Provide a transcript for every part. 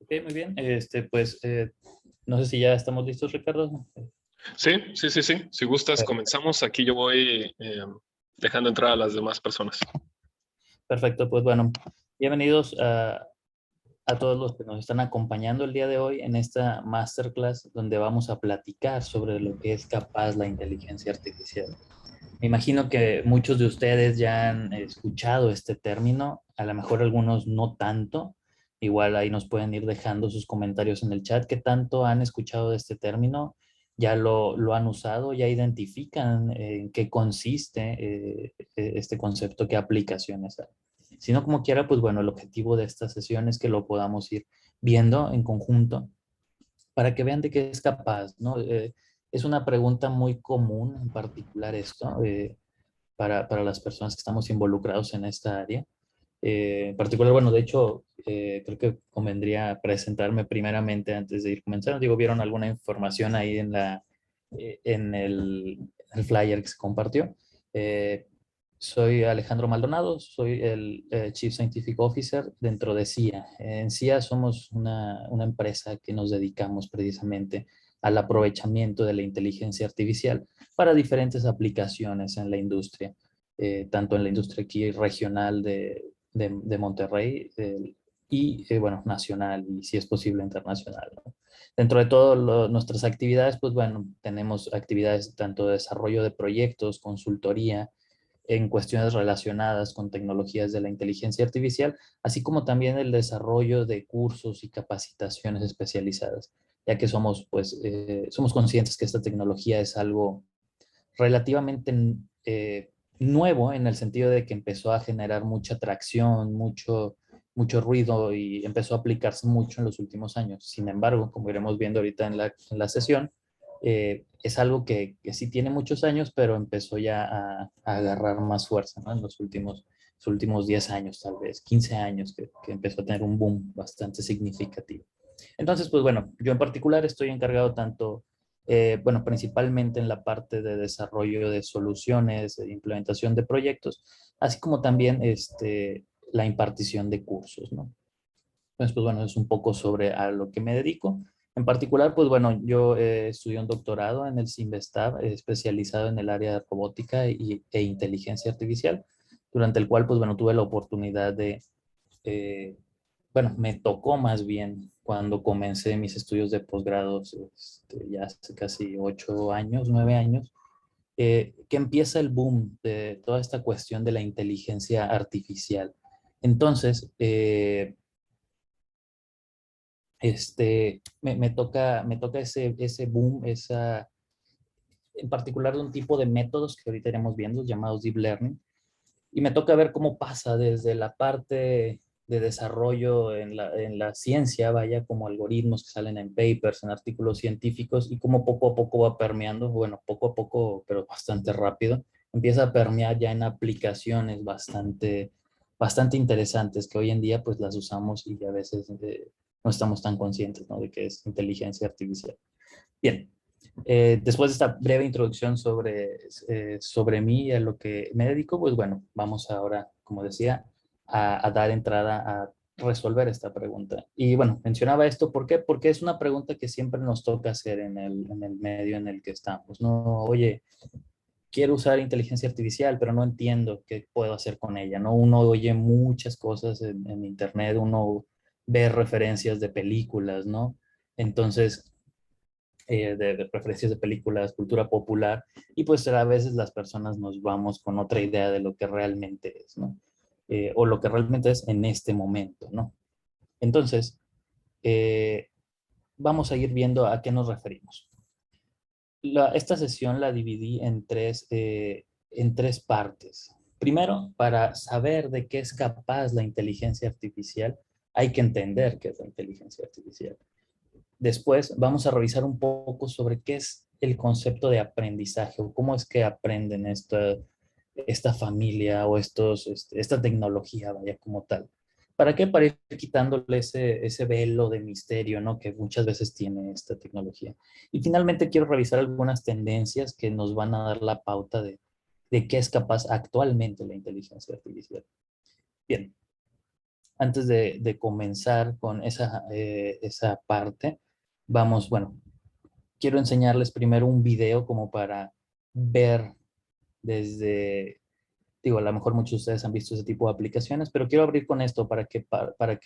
Ok, muy bien. No sé si ya estamos listos, Ricardo. Sí, sí, sí, sí. Si gustas, comenzamos. Aquí yo voy dejando entrar a las demás personas. Perfecto, pues bueno, bienvenidos a todos los que nos están acompañando el día de hoy en esta masterclass donde vamos a platicar sobre lo que es capaz la inteligencia artificial. Me imagino que muchos de ustedes ya han escuchado este término, a lo mejor algunos no tanto. Igual ahí nos pueden ir dejando sus comentarios en el chat. ¿Qué tanto han escuchado de este término? ¿Ya lo han usado? ¿Ya identifican en qué consiste este concepto? ¿Qué aplicaciones hay? Si no, como quiera, pues bueno, el objetivo de esta sesión es que lo podamos ir viendo en conjunto para que vean de qué es capaz, ¿no? Es una pregunta muy común, en particular esto, para las personas que estamos involucrados en esta área. En particular, bueno, de hecho, creo que convendría presentarme primeramente antes de ir comenzando. Digo, vieron alguna información ahí en el flyer que se compartió. Eh, Soy Alejandro Maldonado, soy el Chief Scientific Officer dentro de CIA. En CIA somos una empresa que nos dedicamos precisamente al aprovechamiento de la inteligencia artificial para diferentes aplicaciones en la industria, tanto en la industria aquí regional de Monterrey bueno, nacional y si es posible internacional, ¿no? Dentro de todas nuestras actividades, pues bueno, tenemos actividades tanto de desarrollo de proyectos, consultoría, en cuestiones relacionadas con tecnologías de la inteligencia artificial, así como también el desarrollo de cursos y capacitaciones especializadas, ya que somos conscientes que esta tecnología es algo relativamente nuevo en el sentido de que empezó a generar mucha atracción, mucho ruido y empezó a aplicarse mucho en los últimos años. Sin embargo, como iremos viendo ahorita en la sesión, es algo que sí tiene muchos años, pero empezó ya a agarrar más fuerza, ¿no? En los últimos 10 años, tal vez, 15 años, que empezó a tener un boom bastante significativo. Entonces, pues bueno, yo en particular estoy encargado tanto bueno, principalmente en la parte de desarrollo de soluciones, de implementación de proyectos, así como también la impartición de cursos, ¿no? Entonces, pues bueno, es un poco sobre a lo que me dedico. En particular, pues bueno, yo estudié un doctorado en el CIMBESTAB, especializado en el área de robótica e inteligencia artificial, durante el cual, pues bueno, tuve la oportunidad eh, bueno, me tocó más bien cuando comencé mis estudios de posgrados, ya hace casi 8 años, 9 años, que empieza el boom de toda esta cuestión de la inteligencia artificial. Entonces, me toca ese boom, en particular de un tipo de métodos que ahorita iremos viendo, llamados deep learning, y me toca ver cómo pasa desde la parte de desarrollo en la ciencia, vaya, como algoritmos que salen en papers, en artículos científicos, y cómo poco a poco va permeando, bueno, poco a poco, pero bastante rápido, empieza a permear ya en aplicaciones bastante interesantes que hoy en día pues las usamos y a veces no estamos tan conscientes, ¿no? De que es inteligencia artificial. Bien, después de esta breve introducción sobre mí y a lo que me dedico, pues bueno, vamos ahora, como decía, a dar entrada a resolver esta pregunta. Y bueno, mencionaba esto, ¿por qué? Porque es una pregunta que siempre nos toca hacer en el medio en el que estamos, ¿no? Oye, quiero usar inteligencia artificial, pero no entiendo qué puedo hacer con ella, ¿no? Uno oye muchas cosas en internet, uno ve referencias de películas, ¿no? Entonces, de preferencias de películas, cultura popular, y pues a veces las personas nos vamos con otra idea de lo que realmente es, ¿no? O lo que realmente es en este momento, ¿no? Entonces, eh, vamos a ir viendo a qué nos referimos. Esta sesión la dividí en tres partes. Primero, para saber de qué es capaz la inteligencia artificial, hay que entender qué es la inteligencia artificial. Después vamos a revisar un poco sobre qué es el concepto de aprendizaje o cómo es que aprenden esta familia o esta tecnología, vaya, como tal. ¿Para qué? Para ir quitándole ese velo de misterio, ¿no? Que muchas veces tiene esta tecnología. Y finalmente quiero revisar algunas tendencias que nos van a dar la pauta de qué es capaz actualmente la inteligencia artificial. Bien, antes de comenzar con esa parte, vamos, bueno, quiero enseñarles primero un video como para ver desde, digo, a lo mejor muchos de ustedes han visto ese tipo de aplicaciones, pero quiero abrir con esto para que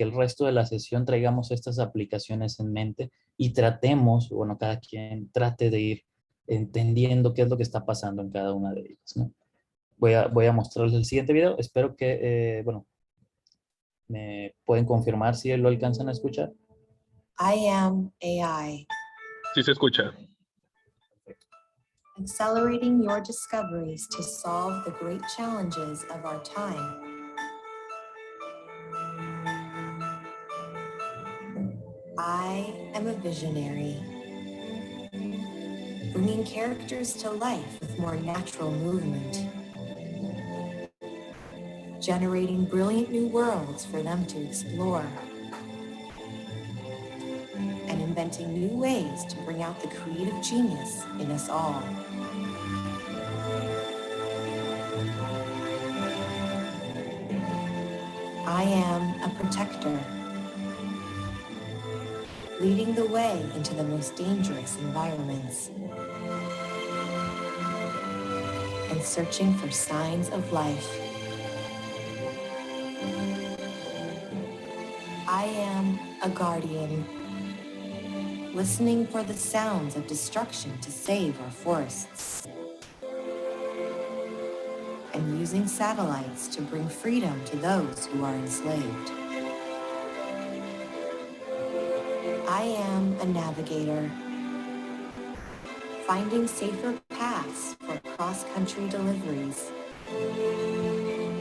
el resto de la sesión traigamos estas aplicaciones en mente y tratemos, bueno, cada quien trate de ir entendiendo qué es lo que está pasando en cada una de ellas, ¿no? Voy a mostrarles el siguiente video. Espero que, bueno, me pueden confirmar si lo alcanzan a escuchar. I am AI. Sí se escucha. Accelerating your discoveries to solve the great challenges of our time. I am a visionary, bringing characters to life with more natural movement, generating brilliant new worlds for them to explore, and inventing new ways to bring out the creative genius in us all. I am a protector, leading the way into the most dangerous environments and searching for signs of life. I am a guardian, listening for the sounds of destruction to save our forests, and using satellites to bring freedom to those who are enslaved. I am a navigator, finding safer paths for cross-country deliveries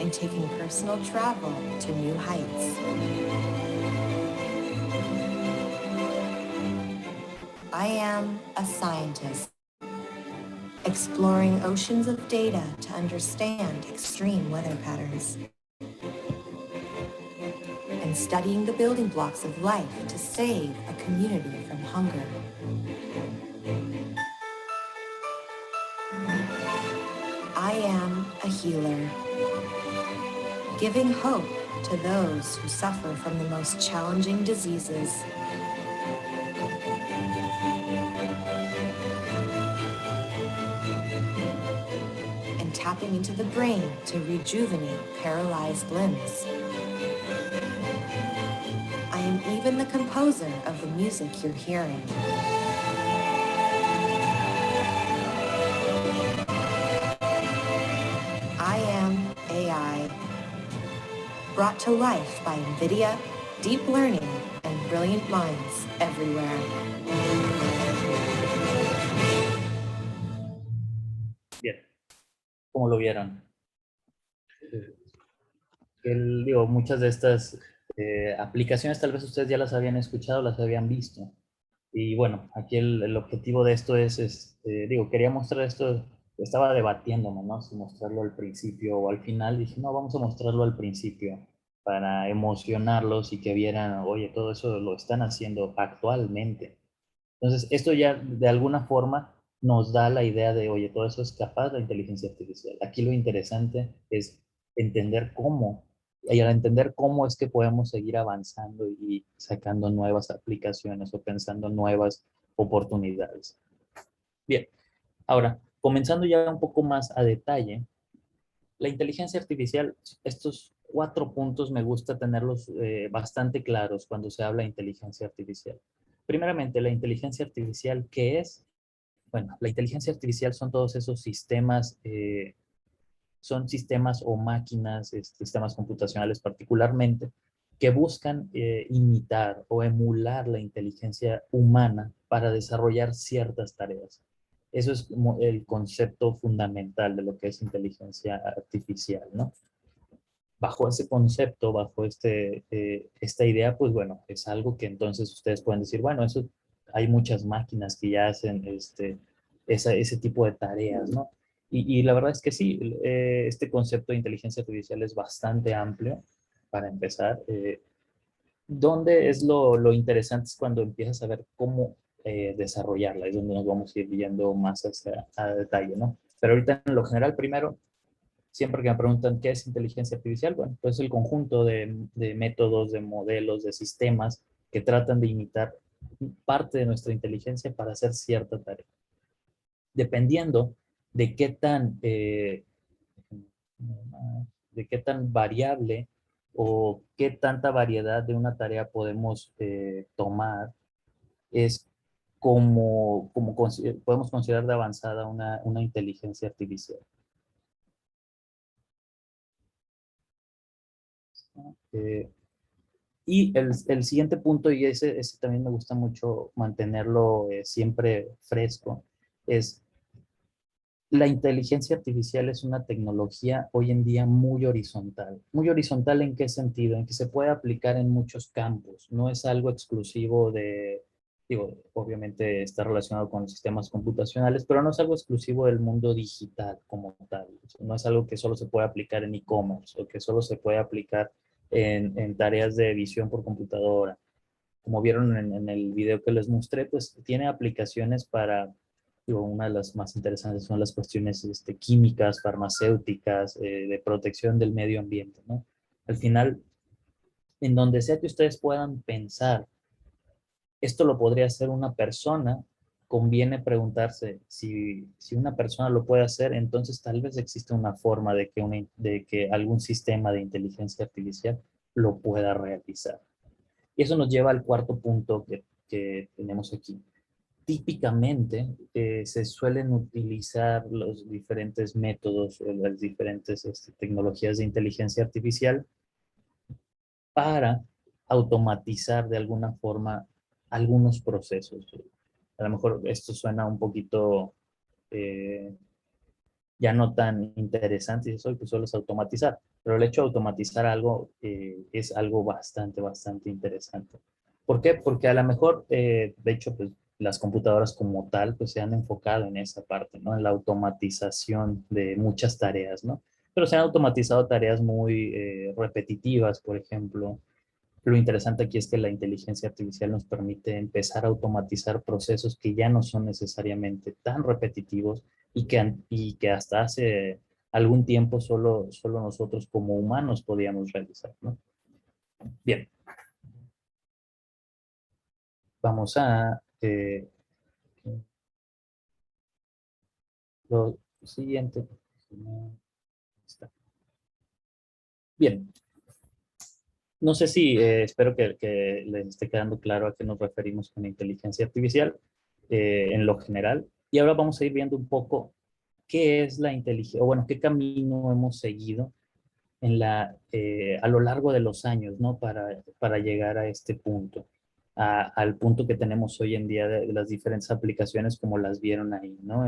and taking personal travel to new heights. I am a scientist, exploring oceans of data to understand extreme weather patterns and studying the building blocks of life to save a community from hunger. I am a healer, giving hope to those who suffer from the most challenging diseases. And tapping into the brain to rejuvenate paralyzed limbs. I am even the composer of the music you're hearing. I am AI, brought to life by NVIDIA, deep learning, and brilliant minds everywhere. Bien, ¿cómo lo vieron? Digo, muchas de estas aplicaciones tal vez ustedes ya las habían escuchado, las habían visto. Y bueno, aquí el objetivo de esto digo, quería mostrar esto, estaba debatiéndome, ¿no? Si mostrarlo al principio o al final. Dije, no, vamos a mostrarlo al principio para emocionarlos y que vieran, oye, todo eso lo están haciendo actualmente. Entonces, esto ya de alguna forma nos da la idea de, oye, todo eso es capaz de inteligencia artificial. Aquí lo interesante es entender cómo, y al entender cómo es que podemos seguir avanzando y sacando nuevas aplicaciones o pensando nuevas oportunidades. Bien, ahora, comenzando ya un poco más a detalle, la inteligencia artificial, estos 4 puntos me gusta tenerlos bastante claros cuando se habla de inteligencia artificial. Primeramente, la inteligencia artificial, ¿qué es? Bueno, la inteligencia artificial son todos esos sistemas, son sistemas o máquinas, sistemas computacionales particularmente, que buscan imitar o emular la inteligencia humana para desarrollar ciertas tareas. Eso es como el concepto fundamental de lo que es inteligencia artificial, ¿no? Bajo ese concepto, bajo esta idea, pues bueno, es algo que entonces ustedes pueden decir, bueno, eso hay muchas máquinas que ya hacen ese tipo de tareas, ¿no? Y la verdad es que sí, este concepto de inteligencia artificial es bastante amplio, para empezar. Donde es lo interesante es cuando empiezas a ver cómo desarrollarla, es donde nos vamos a ir viendo más a detalle, ¿no? Pero ahorita en lo general, primero, siempre que me preguntan qué es inteligencia artificial, bueno, pues es el conjunto de métodos, de modelos, de sistemas que tratan de imitar parte de nuestra inteligencia para hacer cierta tarea. Dependiendo de de qué tan variable o qué tanta variedad de una tarea podemos tomar, es podemos considerar de avanzada una inteligencia artificial. Eh, y el siguiente punto, y ese también me gusta mucho mantenerlo siempre fresco, es la inteligencia artificial es una tecnología hoy en día muy horizontal. ¿Muy horizontal en qué sentido? En que se puede aplicar en muchos campos. No es algo exclusivo digo, obviamente está relacionado con sistemas computacionales, pero no es algo exclusivo del mundo digital como tal. No es algo que solo se puede aplicar en e-commerce o que solo se puede aplicar en tareas de edición por computadora. Como vieron en el video que les mostré, pues tiene aplicaciones para, digo, una de las más interesantes son las cuestiones químicas, farmacéuticas, de protección del medio ambiente, ¿no? Al final, en donde sea que ustedes puedan pensar, esto lo podría hacer una persona, conviene preguntarse si una persona lo puede hacer, entonces tal vez existe una forma de que algún sistema de inteligencia artificial lo pueda realizar. Y eso nos lleva al cuarto punto que tenemos aquí. Típicamente se suelen utilizar los diferentes métodos, las diferentes tecnologías de inteligencia artificial para automatizar de alguna forma algunos procesos. A lo mejor esto suena un poquito eh, ya no tan interesante, y eso pues solo es automatizar, pero el hecho de automatizar algo es algo bastante interesante. ¿Por qué? Porque a lo mejor, de hecho, pues las computadoras como tal, pues se han enfocado en esa parte, ¿no? En la automatización de muchas tareas, ¿no? Pero se han automatizado tareas muy repetitivas, por ejemplo. Lo interesante aquí es que la inteligencia artificial nos permite empezar a automatizar procesos que ya no son necesariamente tan repetitivos y que hasta hace algún tiempo solo nosotros como humanos podíamos realizar, ¿no? Bien, vamos a lo siguiente. Bien, no sé si, espero que les esté quedando claro a qué nos referimos con inteligencia artificial en lo general. Y ahora vamos a ir viendo un poco qué es la inteligencia, o bueno, qué camino hemos seguido a lo largo de los años, ¿no? Para llegar a este punto, al punto que tenemos hoy en día de las diferentes aplicaciones como las vieron ahí, ¿no?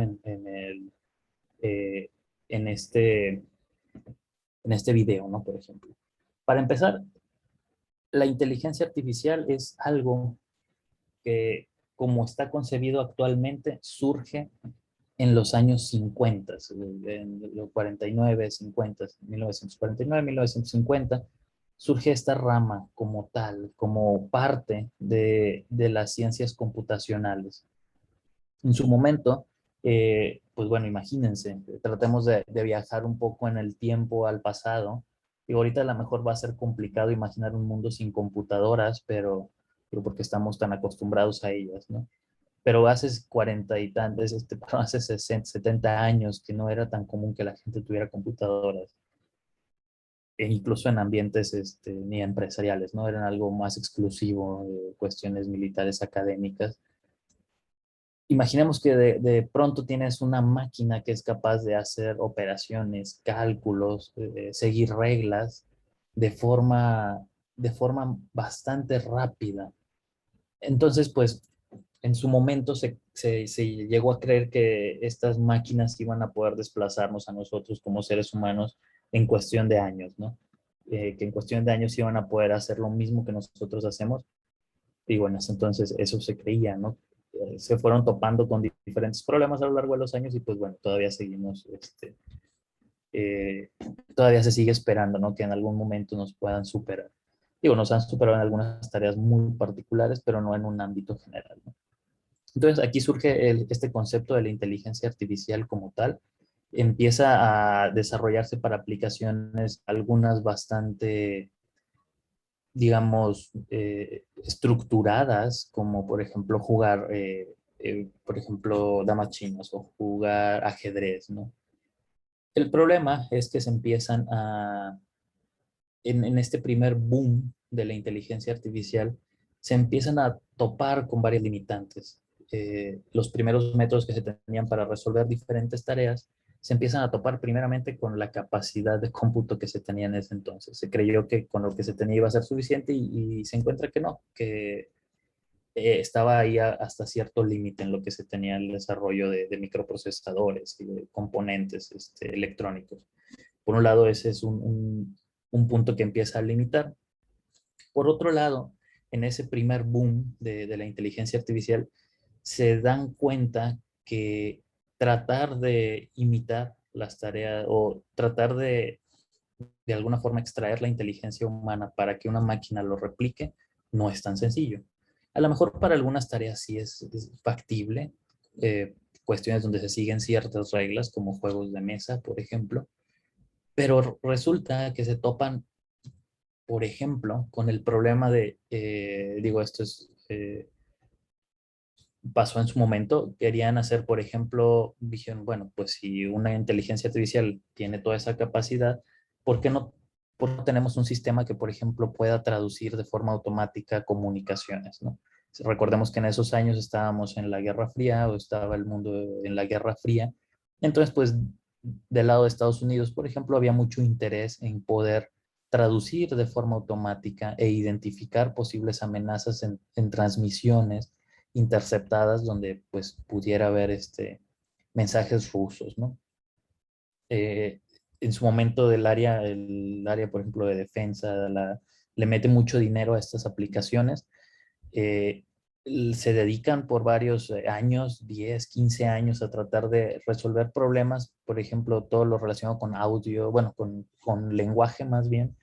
Eh, en este, en este video, ¿no? Por ejemplo. Para empezar, la inteligencia artificial es algo que, como está concebido actualmente, surge en los años 50, en los 49, 50, 1949, 1950, surge esta rama como tal, como parte de las ciencias computacionales. En su momento, pues bueno, imagínense, tratemos de viajar un poco en el tiempo al pasado. Y ahorita a lo mejor va a ser complicado imaginar un mundo sin computadoras, pero porque estamos tan acostumbrados a ellas, ¿no? Pero hace 40 y tantos, hace 60, 70 años que no era tan común que la gente tuviera computadoras, e incluso en ambientes ni empresariales, ¿no? Eran algo más exclusivo, cuestiones militares académicas. Imaginemos que de pronto tienes una máquina que es capaz de hacer operaciones, cálculos, seguir reglas de de forma bastante rápida. Entonces, pues, en su momento se llegó a creer que estas máquinas iban a poder desplazarnos a nosotros como seres humanos en cuestión de años, ¿no? Que en cuestión de años iban a poder hacer lo mismo que nosotros hacemos. Y bueno, entonces eso se creía, ¿no? Se fueron topando con diferentes problemas a lo largo de los años y pues bueno, todavía seguimos, eh, todavía se sigue esperando, ¿no? Que en algún momento nos puedan superar. Digo, nos han superado en algunas tareas muy particulares, pero no en un ámbito general, ¿no? Entonces aquí surge este concepto de la inteligencia artificial como tal, empieza a desarrollarse para aplicaciones, algunas bastante, digamos, estructuradas, como por ejemplo jugar, por ejemplo, damas chinas o jugar ajedrez, ¿no? El problema es que se empiezan en este primer boom de la inteligencia artificial, se empiezan a topar con varias limitantes. Los primeros métodos que se tenían para resolver diferentes tareas se empiezan a topar primeramente con la capacidad de cómputo que se tenía en ese entonces. Se creyó que con lo que se tenía iba a ser suficiente y se encuentra que no, que estaba ahí hasta cierto límite en lo que se tenía el desarrollo de microprocesadores y de componentes electrónicos. Por un lado, ese es un punto que empieza a limitar. Por otro lado, en ese primer boom de la inteligencia artificial, se dan cuenta que tratar de imitar las tareas o tratar de alguna forma extraer la inteligencia humana para que una máquina lo replique, no es tan sencillo. A lo mejor para algunas tareas sí es factible, cuestiones donde se siguen ciertas reglas, como juegos de mesa, por ejemplo, pero resulta que se topan, por ejemplo, con el problema de, digo, esto es, pasó en su momento, querían hacer, por ejemplo, dijeron, bueno, pues si una inteligencia artificial tiene toda esa capacidad, ¿por qué no, por qué no tenemos un sistema que, por ejemplo, pueda traducir de forma automática comunicaciones, ¿no? Recordemos que en esos años estábamos en la Guerra Fría o estaba el mundo en la Guerra Fría. Entonces, pues, del lado de Estados Unidos, por ejemplo, había mucho interés en poder traducir de forma automática e identificar posibles amenazas en transmisiones interceptadas donde pues pudiera haber mensajes rusos, ¿no? En su momento el área, por ejemplo, de defensa, le mete mucho dinero a estas aplicaciones. Eh, Se dedican por varios años, 10, 15 años, a tratar de resolver problemas, por ejemplo, todo lo relacionado con audio, bueno, con lenguaje más bien,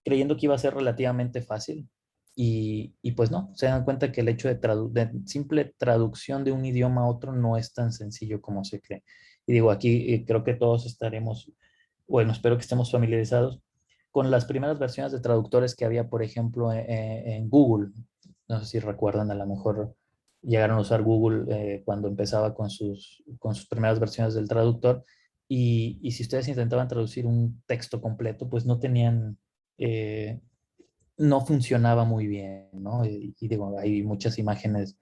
creyendo que iba a ser relativamente fácil. Y pues no, se dan cuenta que el hecho de simple traducción de un idioma a otro no es tan sencillo como se cree. Y digo, aquí creo que todos estaremos, bueno, espero que estemos familiarizados con las primeras versiones de traductores que había, por ejemplo, en Google. No sé si recuerdan, a lo mejor llegaron a usar Google cuando empezaba con sus primeras versiones del traductor. Y si ustedes intentaban traducir un texto completo, pues no tenían, no funcionaba muy bien, ¿no? Y digo, hay muchas imágenes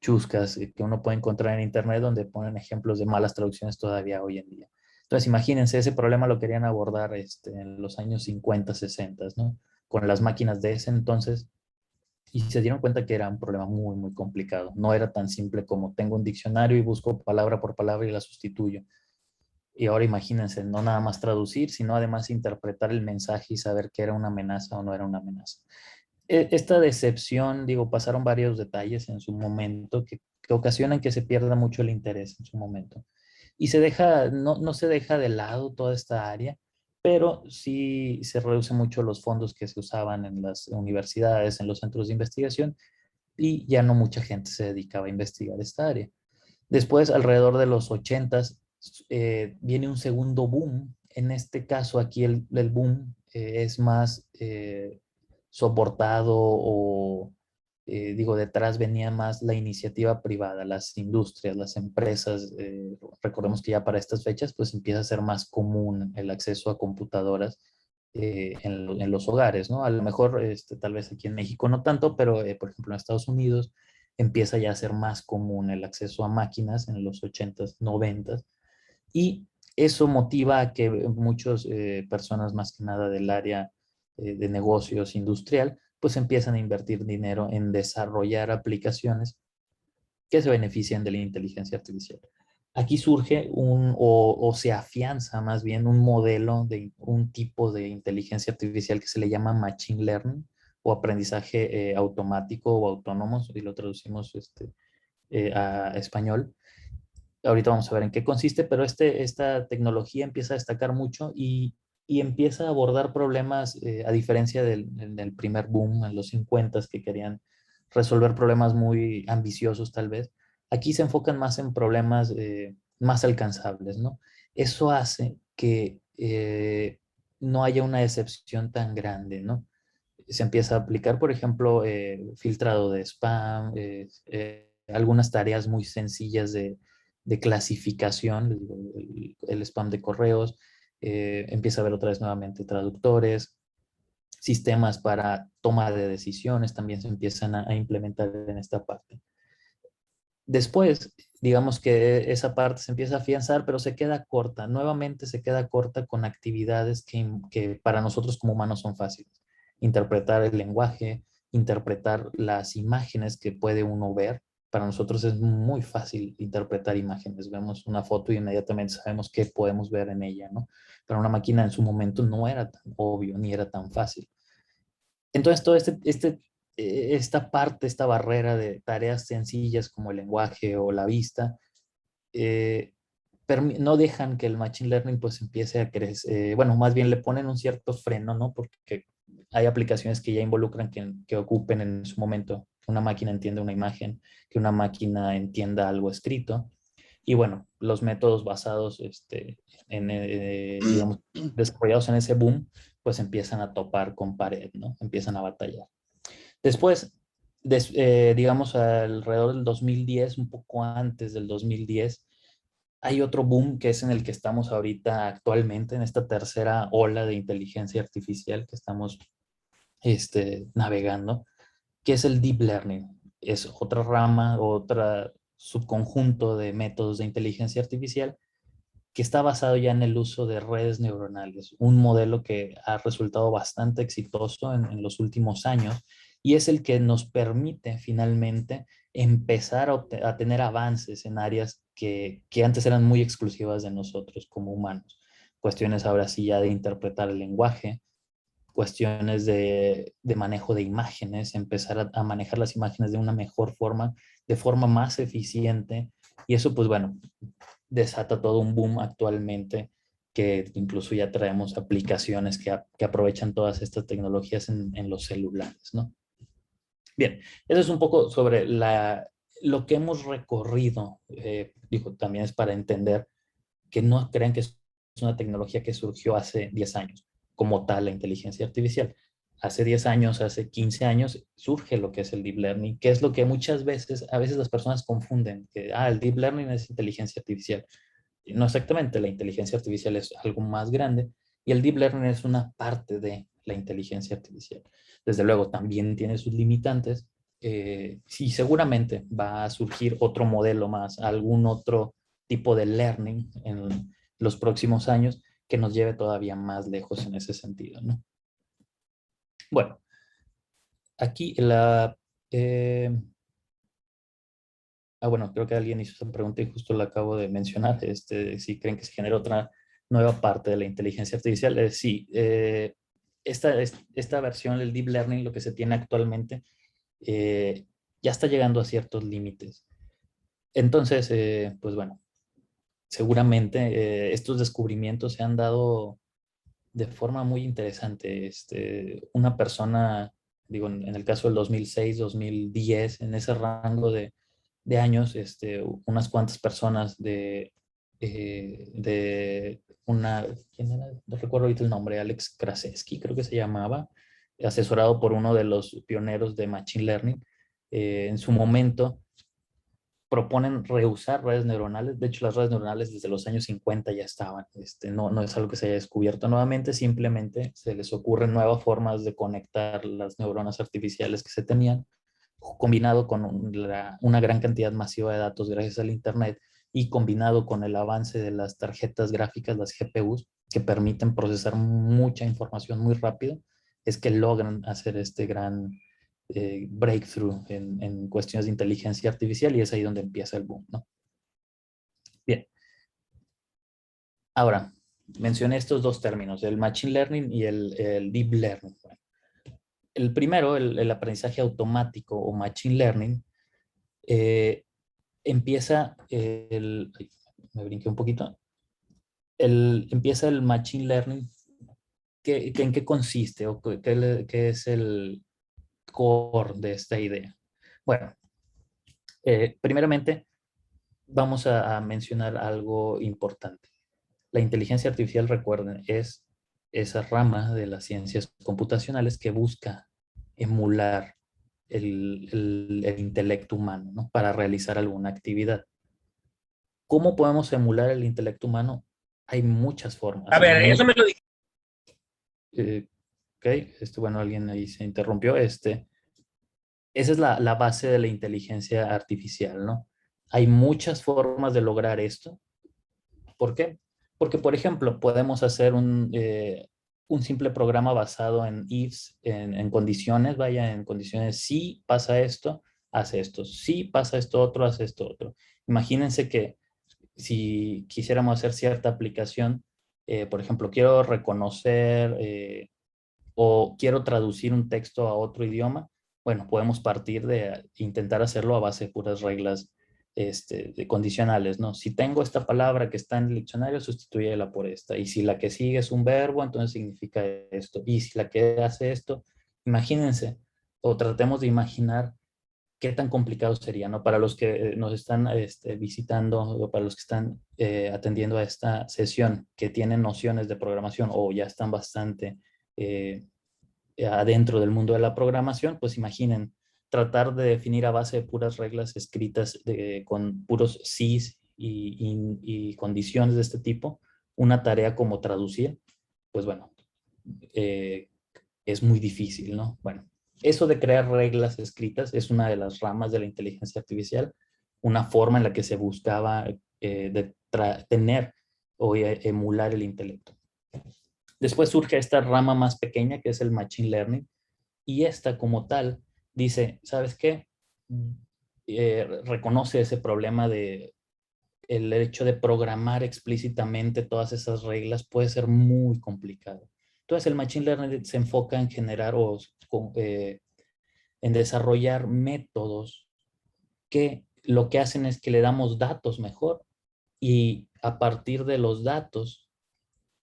chuscas que uno puede encontrar en internet donde ponen ejemplos de malas traducciones todavía hoy en día. Entonces, imagínense, ese problema lo querían abordar en los años 50, 60, ¿no? Con las máquinas de ese entonces, y se dieron cuenta que era un problema muy, muy complicado. No era tan simple como tengo un diccionario y busco palabra por palabra y la sustituyo. Y ahora imagínense, no nada más traducir, sino además interpretar el mensaje y saber qué era una amenaza o no era una amenaza. Esta decepción, digo, pasaron varios detalles en su momento que ocasionan que se pierda mucho el interés en su momento. Y se deja, no se deja de lado toda esta área, pero sí se reducen mucho los fondos que se usaban en las universidades, en los centros de investigación, y ya no mucha gente se dedicaba a investigar esta área. Después, alrededor de los 80s, viene un segundo boom. En este caso, aquí el boom es más soportado o, digo, detrás venía más la iniciativa privada, las industrias, las empresas. Recordemos que ya para estas fechas, pues empieza a ser más común el acceso a computadoras en los hogares, ¿no? A lo mejor, tal vez aquí en México no tanto, pero por ejemplo en Estados Unidos empieza ya a ser más común el acceso a máquinas en los 80s, 90s, y eso motiva a que muchas personas, más que nada del área de negocios industrial, pues empiezan a invertir dinero en desarrollar aplicaciones que se benefician de la inteligencia artificial. Aquí surge o se afianza más bien un modelo de un tipo de inteligencia artificial que se le llama Machine Learning o aprendizaje automático o autónomo, si lo traducimos a español. Ahorita vamos a ver en qué consiste, pero esta tecnología empieza a destacar mucho y empieza a abordar problemas, a diferencia del primer boom en los 50 que querían resolver problemas muy ambiciosos tal vez. Aquí se enfocan más en problemas más alcanzables, ¿no? Eso hace que no haya una decepción tan grande, ¿no? Se empieza a aplicar, por ejemplo, filtrado de spam, algunas tareas muy sencillas de clasificación, les digo, el spam de correos, empieza a haber otra vez nuevamente traductores, sistemas para toma de decisiones también se empiezan a implementar en esta parte. Después, digamos que esa parte se empieza a afianzar, pero se queda corta. Nuevamente se queda corta con actividades que para nosotros como humanos son fáciles. Interpretar el lenguaje, interpretar las imágenes que puede uno ver. Para nosotros es muy fácil interpretar imágenes. Vemos una foto y inmediatamente sabemos qué podemos ver en ella, ¿no? Para una máquina en su momento no era tan obvio ni era tan fácil. Entonces, todo esta parte, esta barrera de tareas sencillas como el lenguaje o la vista, eh, no dejan que el Machine Learning pues empiece a crecer, bueno, más bien le ponen un cierto freno, ¿no? Porque hay aplicaciones que ya involucran que ocupen en su momento que una máquina entienda una imagen, que una máquina entienda algo escrito. Y bueno, los métodos basados, digamos, desarrollados en ese boom, pues empiezan a topar con pared, ¿no? Empiezan a batallar. Después, digamos, alrededor del 2010, un poco antes del 2010, hay otro boom que es en el que estamos ahorita actualmente, en esta tercera ola de inteligencia artificial que estamos navegando, que es el deep learning. Es otra rama, otra subconjunto de métodos de inteligencia artificial que está basado ya en el uso de redes neuronales, un modelo que ha resultado bastante exitoso en los últimos años y es el que nos permite finalmente empezar a tener avances en áreas que antes eran muy exclusivas de nosotros como humanos. Cuestiones ahora sí ya de interpretar el lenguaje, cuestiones de manejo de imágenes, empezar a manejar las imágenes de una mejor forma, de forma más eficiente. Y eso, pues bueno, desata todo un boom actualmente que incluso ya traemos aplicaciones que aprovechan todas estas tecnologías en los celulares, ¿no? Bien, eso es un poco sobre lo que hemos recorrido. Digo, también es para entender que no crean que es una tecnología que surgió hace 10 años, como tal la inteligencia artificial. Hace 10 años, hace 15 años, surge lo que es el deep learning, que es lo que muchas veces, a veces las personas confunden, que el deep learning es inteligencia artificial. Y no exactamente, la inteligencia artificial es algo más grande y el deep learning es una parte de la inteligencia artificial. Desde luego, también tiene sus limitantes. Sí, seguramente va a surgir otro modelo más, algún otro tipo de learning en los próximos años que nos lleve todavía más lejos en ese sentido, ¿no? Bueno, aquí eh, bueno, creo que alguien hizo esa pregunta y justo la acabo de mencionar, si creen que se genera otra nueva parte de la inteligencia artificial. Sí, esta versión del Deep Learning, lo que se tiene actualmente, ya está llegando a ciertos límites. Entonces, pues bueno, seguramente estos descubrimientos se han dado de forma muy interesante. Una persona, digo, en el caso del 2006, 2010, en ese rango de años, unas cuantas personas de una, ¿quién era? No recuerdo ahorita el nombre, Alex Krasensky, creo que se llamaba, asesorado por uno de los pioneros de Machine Learning, en su momento proponen reusar redes neuronales. De hecho, las redes neuronales desde los años 50 ya estaban. No es algo que se haya descubierto nuevamente, simplemente se les ocurren nuevas formas de conectar las neuronas artificiales que se tenían, combinado con una gran cantidad masiva de datos gracias al Internet y combinado con el avance de las tarjetas gráficas, las GPUs, que permiten procesar mucha información muy rápido, es que logran hacer este gran breakthrough en cuestiones de inteligencia artificial y es ahí donde empieza el boom, ¿no? Bien, ahora, mencioné estos dos términos, el Machine Learning y el Deep Learning. El primero, el aprendizaje automático o Machine Learning, empieza ay, me brinqué un poquito, empieza el Machine Learning, ¿en qué consiste o qué es el core de esta idea? Bueno, primeramente vamos a mencionar algo importante. La inteligencia artificial, recuerden, es esa rama de las ciencias computacionales que busca emular el intelecto humano, ¿no? Para realizar alguna actividad. ¿Cómo podemos emular el intelecto humano? Hay muchas formas. A ver, eso me lo dije. Ok, bueno, alguien ahí se interrumpió. Esa es la base de la inteligencia artificial, ¿no? Hay muchas formas de lograr esto. ¿Por qué? Porque, por ejemplo, podemos hacer un simple programa basado en ifs, en condiciones, vaya, en condiciones, si pasa esto, hace esto, si pasa esto otro, hace esto otro. Imagínense que si quisiéramos hacer cierta aplicación, por ejemplo, quiero reconocer o quiero traducir un texto a otro idioma, bueno, podemos partir de intentar hacerlo a base de puras reglas de condicionales, ¿no? Si tengo esta palabra que está en el diccionario, sustitúyela por esta. Y si la que sigue es un verbo, entonces significa esto. Y si la que hace esto, imagínense, o tratemos de imaginar qué tan complicado sería, ¿no? Para los que nos están visitando o para los que están atendiendo a esta sesión, que tienen nociones de programación o ya están bastante adentro del mundo de la programación, pues imaginen tratar de definir a base de puras reglas escritas con puros sís y condiciones de este tipo, una tarea como traducir, pues bueno, es muy difícil, ¿no? Bueno, eso de crear reglas escritas es una de las ramas de la inteligencia artificial, una forma en la que se buscaba tener o emular el intelecto. Después surge esta rama más pequeña que es el Machine Learning y esta como tal dice, ¿sabes qué? Reconoce ese problema de el hecho de programar explícitamente todas esas reglas puede ser muy complicado. Entonces el Machine Learning se enfoca en generar en desarrollar métodos que lo que hacen es que le damos datos mejor y a partir de los datos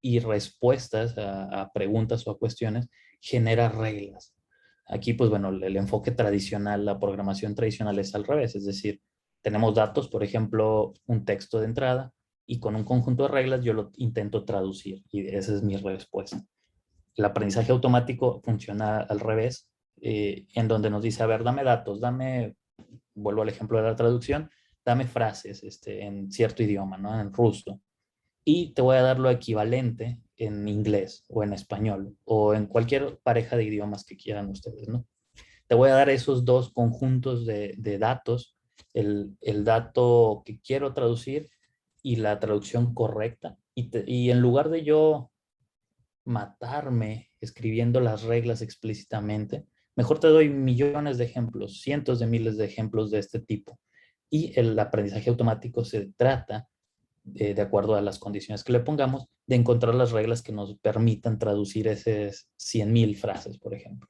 y respuestas a preguntas o a cuestiones, genera reglas. Aquí, pues bueno, el enfoque tradicional, la programación tradicional es al revés, es decir, tenemos datos, por ejemplo, un texto de entrada, y con un conjunto de reglas yo lo intento traducir, y esa es mi respuesta. El aprendizaje automático funciona al revés, en donde nos dice, a ver, dame datos, vuelvo al ejemplo de la traducción, dame frases en cierto idioma, ¿no? En ruso, y te voy a dar lo equivalente en inglés o en español o en cualquier pareja de idiomas que quieran ustedes, ¿no? Te voy a dar esos dos conjuntos de datos, el dato que quiero traducir y la traducción correcta. Y en lugar de yo matarme escribiendo las reglas explícitamente, mejor te doy millones de ejemplos, cientos de miles de ejemplos de este tipo. Y el aprendizaje automático se trata de acuerdo a las condiciones que le pongamos, de encontrar las reglas que nos permitan traducir esas 100,000 frases, por ejemplo.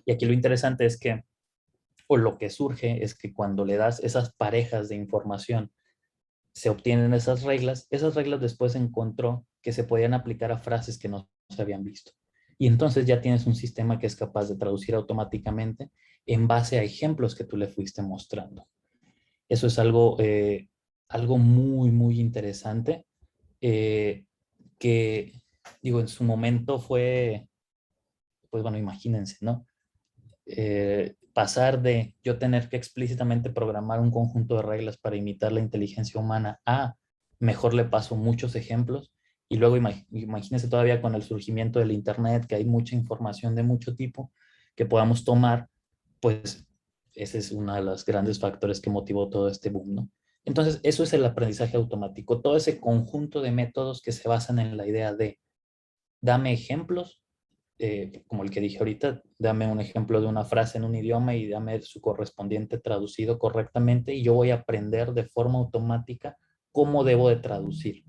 Y aquí lo interesante es que, o lo que surge es que cuando le das esas parejas de información, se obtienen esas reglas después encontró que se podían aplicar a frases que no se habían visto. Y entonces ya tienes un sistema que es capaz de traducir automáticamente en base a ejemplos que tú le fuiste mostrando. Eso es algo muy, muy interesante que, digo, en su momento fue, pues bueno, imagínense, ¿no? Pasar de yo tener que explícitamente programar un conjunto de reglas para imitar la inteligencia humana a mejor le paso muchos ejemplos y luego imagínense todavía con el surgimiento del Internet, que hay mucha información de mucho tipo que podamos tomar, pues ese es uno de los grandes factores que motivó todo este boom, ¿no? Entonces, eso es el aprendizaje automático, todo ese conjunto de métodos que se basan en la idea de dame ejemplos, como el que dije ahorita, dame un ejemplo de una frase en un idioma y dame su correspondiente traducido correctamente y yo voy a aprender de forma automática cómo debo de traducir.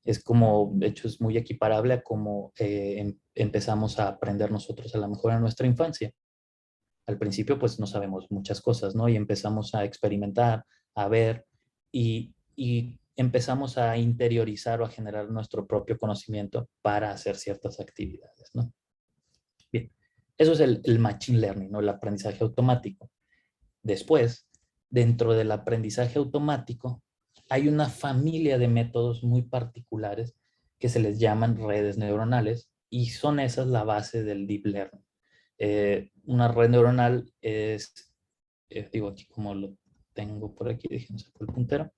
Es como, de hecho, es muy equiparable a cómo empezamos a aprender nosotros a lo mejor en nuestra infancia. Al principio, pues no sabemos muchas cosas, ¿no? Y empezamos a experimentar, a ver y empezamos a interiorizar o a generar nuestro propio conocimiento para hacer ciertas actividades, ¿no? Bien, eso es el Machine Learning, ¿no? El aprendizaje automático. Después, dentro del aprendizaje automático, hay una familia de métodos muy particulares que se les llaman redes neuronales y son esas la base del deep learning. Una red neuronal es, digo aquí como lo tengo por aquí, déjenme sacar el puntero.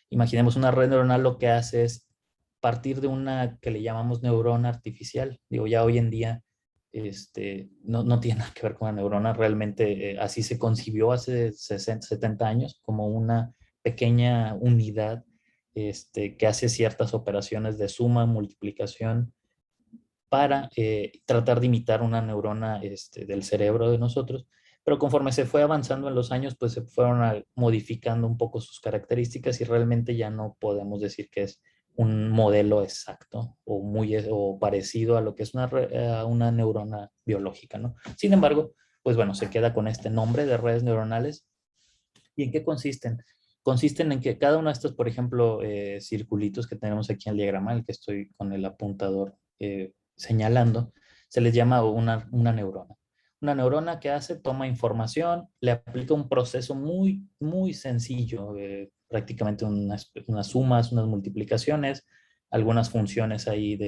Imaginemos una red neuronal, lo que hace es partir de una que le llamamos neurona artificial. Digo, ya hoy en día no tiene nada que ver con la neurona, realmente así se concibió hace 60, 70 años como una pequeña unidad que hace ciertas operaciones de suma, multiplicación, para tratar de imitar una neurona del cerebro de nosotros, pero conforme se fue avanzando en los años, pues se fueron modificando un poco sus características y realmente ya no podemos decir que es un modelo exacto o parecido a lo que es una neurona biológica, ¿no? Sin embargo, pues bueno, se queda con este nombre de redes neuronales. ¿Y en qué consisten? Consisten en que cada uno de estos, por ejemplo, circulitos que tenemos aquí en el diagrama, el que estoy con el apuntador señalando, se les llama una neurona. Una neurona que hace, toma información, le aplica un proceso muy, muy sencillo, prácticamente unas sumas, unas multiplicaciones, algunas funciones ahí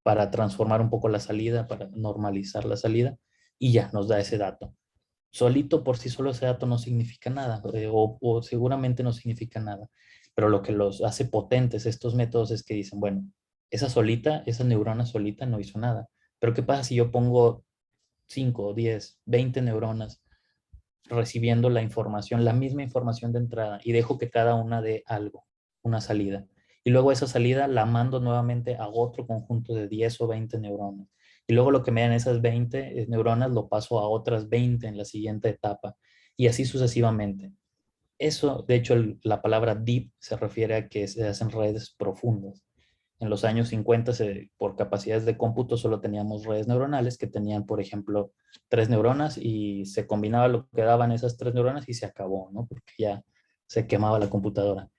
para transformar un poco la salida, para normalizar la salida, y ya nos da ese dato. Solito por sí solo ese dato no significa nada, o seguramente no significa nada, pero lo que los hace potentes estos métodos es que dicen, bueno, esa neurona solita no hizo nada, pero ¿qué pasa si yo pongo 5, 10, 20 neuronas recibiendo la información, la misma información de entrada, y dejo que cada una dé algo, una salida? Y luego esa salida la mando nuevamente a otro conjunto de 10 o 20 neuronas. Y luego lo que me dan esas 20 neuronas lo paso a otras 20 en la siguiente etapa. Y así sucesivamente. Eso, de hecho, la palabra deep se refiere a que se hacen redes profundas. En los años 50, por capacidades de cómputo, solo teníamos redes neuronales que tenían, por ejemplo, 3 neuronas y se combinaba lo que daban esas 3 neuronas y se acabó, ¿no? Porque ya se quemaba la computadora.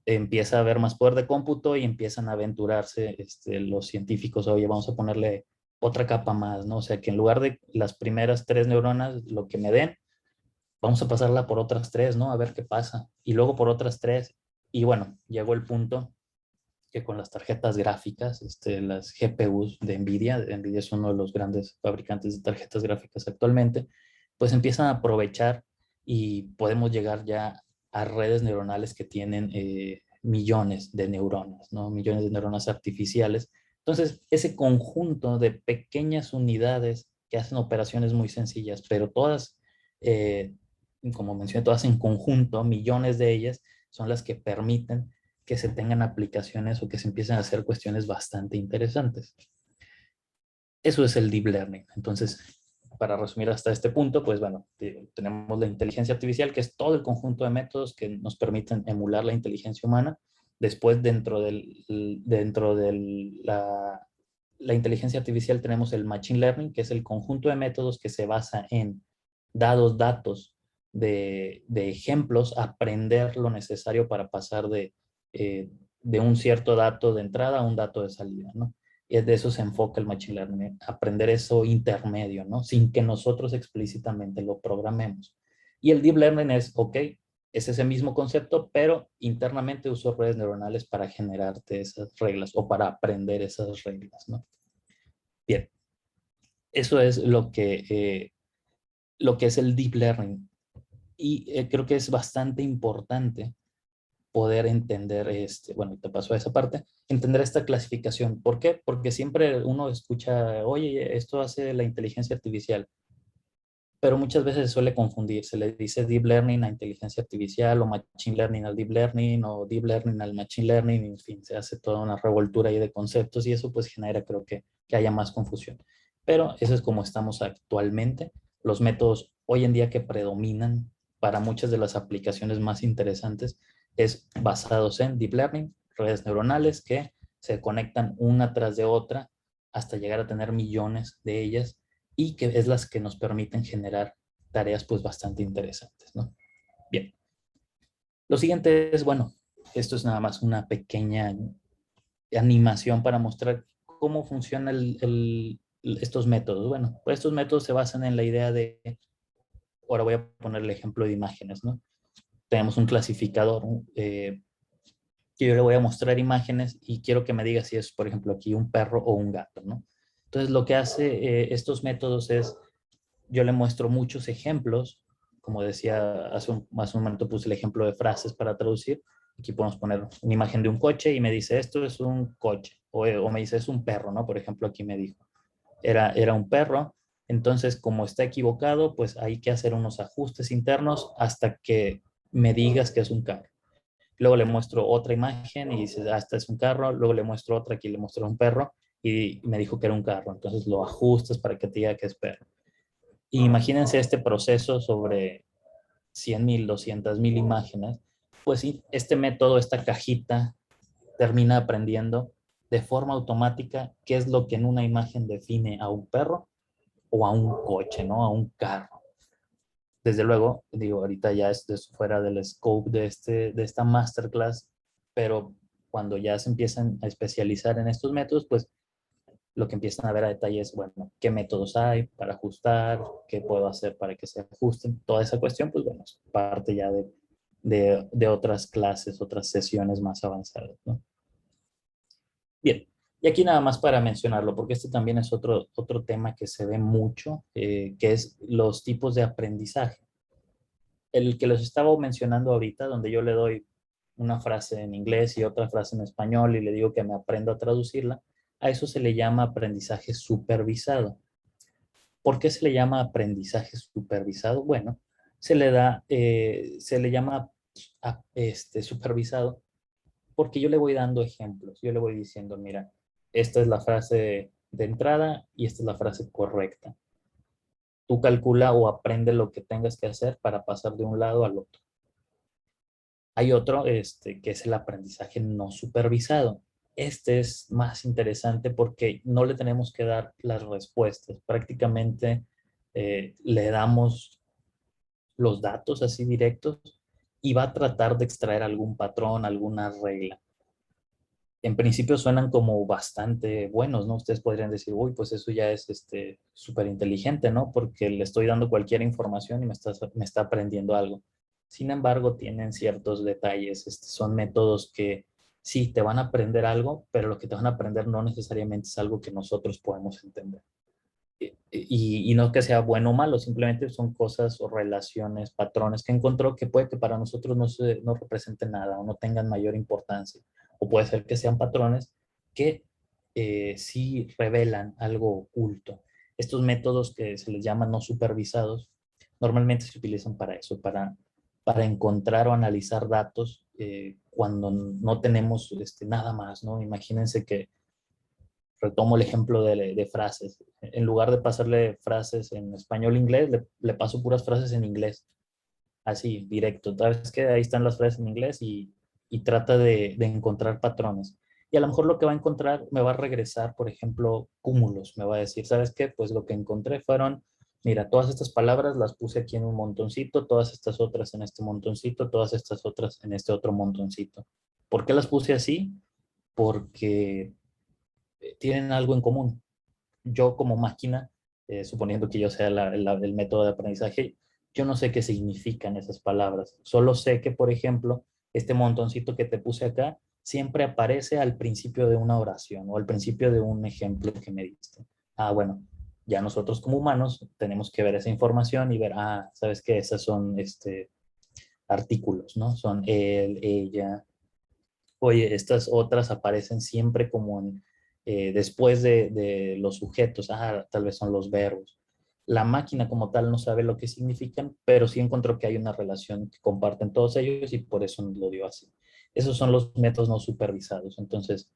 Empieza a haber más poder de cómputo y empiezan a aventurarse los científicos, oye, vamos a ponerle otra capa más, ¿no? O sea, que en lugar de las primeras 3 neuronas, lo que me den, vamos a pasarla por otras 3, ¿no? A ver qué pasa. Y luego por otras 3. Y bueno, llegó el punto que con las tarjetas gráficas, las GPUs de NVIDIA es uno de los grandes fabricantes de tarjetas gráficas actualmente, pues empiezan a aprovechar y podemos llegar ya a redes neuronales que tienen millones de neuronas, ¿no? Millones de neuronas artificiales. Entonces, ese conjunto de pequeñas unidades que hacen operaciones muy sencillas, pero todas, como mencioné, todas en conjunto, millones de ellas, son las que permiten que se tengan aplicaciones o que se empiecen a hacer cuestiones bastante interesantes. Eso es el deep learning. Entonces, para resumir hasta este punto, pues bueno, tenemos la inteligencia artificial, que es todo el conjunto de métodos que nos permiten emular la inteligencia humana. Después, dentro de la inteligencia artificial tenemos el machine learning, que es el conjunto de métodos que se basa en datos de ejemplos, aprender lo necesario para pasar de un cierto dato de entrada a un dato de salida, ¿no? Y de eso se enfoca el machine learning, aprender eso intermedio, ¿no? Sin que nosotros explícitamente lo programemos. Y el deep learning es, ok, es ese mismo concepto, pero internamente uso redes neuronales para generarte esas reglas o para aprender esas reglas, ¿no? Bien, eso es lo que es el deep learning. Y creo que es bastante importante poder entender, bueno, te paso a esa parte, entender esta clasificación. ¿Por qué? Porque siempre uno escucha, oye, esto hace la inteligencia artificial, pero muchas veces se suele confundir, se le dice deep learning a inteligencia artificial, o machine learning al deep learning, o deep learning al machine learning, en fin, se hace toda una revoltura ahí de conceptos y eso pues genera, creo que haya más confusión. Pero eso es como estamos actualmente. Los métodos hoy en día que predominan para muchas de las aplicaciones más interesantes es basados en deep learning, redes neuronales que se conectan una tras de otra hasta llegar a tener millones de ellas y que es las que nos permiten generar tareas pues bastante interesantes, ¿no? Bien. Lo siguiente es, bueno, esto es nada más una pequeña animación para mostrar cómo funcionan estos métodos. Bueno, pues estos métodos se basan en la idea de, ahora voy a poner el ejemplo de imágenes, ¿no? tenemos un clasificador que yo le voy a mostrar imágenes y quiero que me diga si es, por ejemplo, aquí un perro o un gato, ¿no? Entonces, lo que hace estos métodos es, yo le muestro muchos ejemplos, como decía hace un momento puse el ejemplo de frases para traducir. Aquí podemos poner una imagen de un coche y me dice, esto es un coche, o me dice, es un perro, ¿no? Por ejemplo, aquí me dijo, era un perro. Entonces, como está equivocado, pues hay que hacer unos ajustes internos hasta que me digas que es un carro. Luego le muestro otra imagen y dice, ah, este es un carro. Luego le muestro otra, aquí le muestro un perro y me dijo que era un carro. Entonces lo ajustas para que te diga que es perro. Y imagínense este proceso sobre 100,000, 200,000 imágenes. Pues sí, este método, esta cajita, termina aprendiendo de forma automática qué es lo que en una imagen define a un perro o a un coche, ¿no? A un carro. Desde luego, digo, ahorita ya es fuera del scope de esta masterclass, pero cuando ya se empiezan a especializar en estos métodos, pues lo que empiezan a ver a detalle es, bueno, qué métodos hay para ajustar, qué puedo hacer para que se ajusten. Toda esa cuestión, pues bueno, es parte ya de otras clases, otras sesiones más avanzadas, ¿no? Bien, y aquí nada más para mencionarlo, porque este también es otro tema que se ve mucho, que es los tipos de aprendizaje. El que les estaba mencionando ahorita, donde yo le doy una frase en inglés y otra frase en español y le digo que me aprendo a traducirla, a eso se le llama aprendizaje supervisado. ¿Por qué se le llama aprendizaje supervisado? Bueno, se le llama supervisado porque yo le voy dando ejemplos. Yo le voy diciendo, mira, esta es la frase de entrada y esta es la frase correcta. Tú calcula o aprende lo que tengas que hacer para pasar de un lado al otro. Hay otro, que es el aprendizaje no supervisado. Este es más interesante porque no le tenemos que dar las respuestas. Prácticamente le damos los datos así directos y va a tratar de extraer algún patrón, alguna regla. En principio suenan como bastante buenos, ¿no? Ustedes podrían decir, uy, pues eso ya es súper inteligente, ¿no? Porque le estoy dando cualquier información y me está aprendiendo algo. Sin embargo, tienen ciertos detalles. Son métodos que sí, te van a aprender algo, pero lo que te van a aprender no necesariamente es algo que nosotros podemos entender. Y no que sea bueno o malo, simplemente son cosas o relaciones, patrones que encontró que puede que para nosotros no representen nada o no tengan mayor importancia. O puede ser que sean patrones que sí revelan algo oculto. Estos métodos que se les llaman no supervisados, normalmente se utilizan para eso, para encontrar o analizar datos cuando no tenemos nada más, ¿no? Imagínense que retomo el ejemplo de frases. En lugar de pasarle frases en español-inglés, le paso puras frases en inglés. Así, directo. ¿Sabes qué? Ahí están las frases en inglés y trata de encontrar patrones. Y a lo mejor lo que va a encontrar me va a regresar, por ejemplo, cúmulos. Me va a decir, ¿sabes qué? Pues lo que encontré fueron, mira, todas estas palabras las puse aquí en un montoncito, todas estas otras en este montoncito, todas estas otras en este otro montoncito. ¿Por qué las puse así? Porque tienen algo en común. Yo como máquina, suponiendo que yo sea el método de aprendizaje, yo no sé qué significan esas palabras. Solo sé que, por ejemplo, este montoncito que te puse acá siempre aparece al principio de una oración o al principio de un ejemplo que me diste. Ah, bueno, ya nosotros como humanos tenemos que ver esa información y ver, ah, sabes que esas son artículos, ¿no? Son él, ella. Oye, estas otras aparecen siempre como después de los sujetos, tal vez son los verbos. La máquina como tal no sabe lo que significan, pero sí encontró que hay una relación que comparten todos ellos y por eso lo dio así. Esos son los métodos no supervisados. Entonces,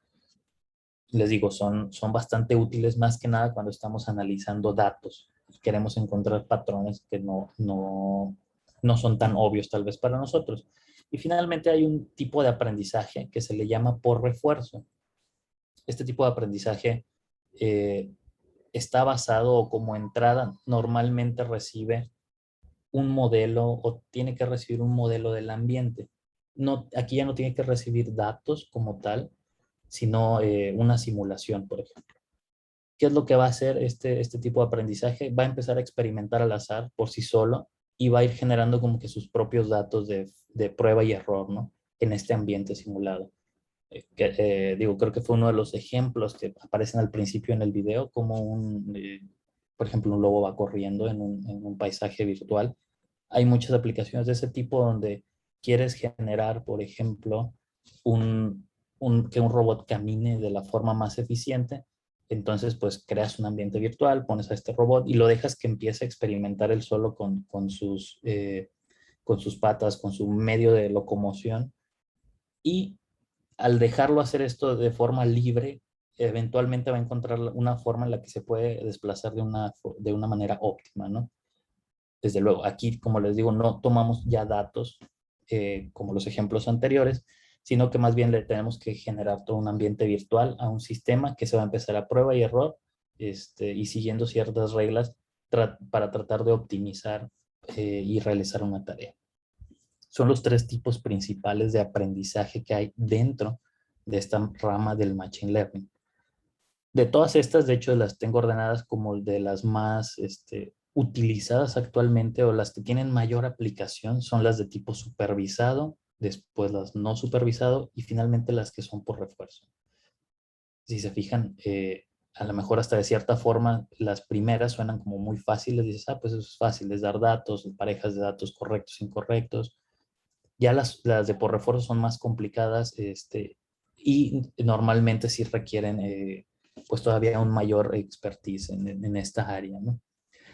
les digo, son bastante útiles más que nada cuando estamos analizando datos y queremos encontrar patrones que no son tan obvios tal vez para nosotros. Y finalmente hay un tipo de aprendizaje que se le llama por refuerzo. Este tipo de aprendizaje eh, está basado o como entrada normalmente recibe un modelo o tiene que recibir un modelo del ambiente. No, aquí ya no tiene que recibir datos como tal, sino una simulación, por ejemplo. ¿Qué es lo que va a hacer este tipo de aprendizaje? Va a empezar a experimentar al azar por sí solo y va a ir generando como que sus propios datos de prueba y error, ¿no? En este ambiente simulado. Digo, creo que fue uno de los ejemplos que aparecen al principio en el video, como por ejemplo, un lobo va corriendo en un paisaje virtual. Hay muchas aplicaciones de ese tipo donde quieres generar, por ejemplo, que un robot camine de la forma más eficiente. Entonces, pues creas un ambiente virtual, pones a este robot y lo dejas que empiece a experimentar él solo con sus patas, con su medio de locomoción. Y al dejarlo hacer esto de forma libre, eventualmente va a encontrar una forma en la que se puede desplazar de una manera óptima, ¿no? Desde luego, aquí, como les digo, no tomamos ya datos como los ejemplos anteriores, sino que más bien le tenemos que generar todo un ambiente virtual a un sistema que se va a empezar a prueba y error, y siguiendo ciertas reglas para tratar de optimizar y realizar una tarea. Son los tres tipos principales de aprendizaje que hay dentro de esta rama del Machine Learning. De todas estas, de hecho, las tengo ordenadas como de las más utilizadas actualmente o las que tienen mayor aplicación son las de tipo supervisado, después las no supervisado y finalmente las que son por refuerzo. Si se fijan, a lo mejor hasta de cierta forma las primeras suenan como muy fáciles, dices, pues eso es fácil, es dar datos, parejas de datos correctos, incorrectos. Ya las de por refuerzo son más complicadas y normalmente sí requieren pues todavía un mayor expertise en esta área, ¿no?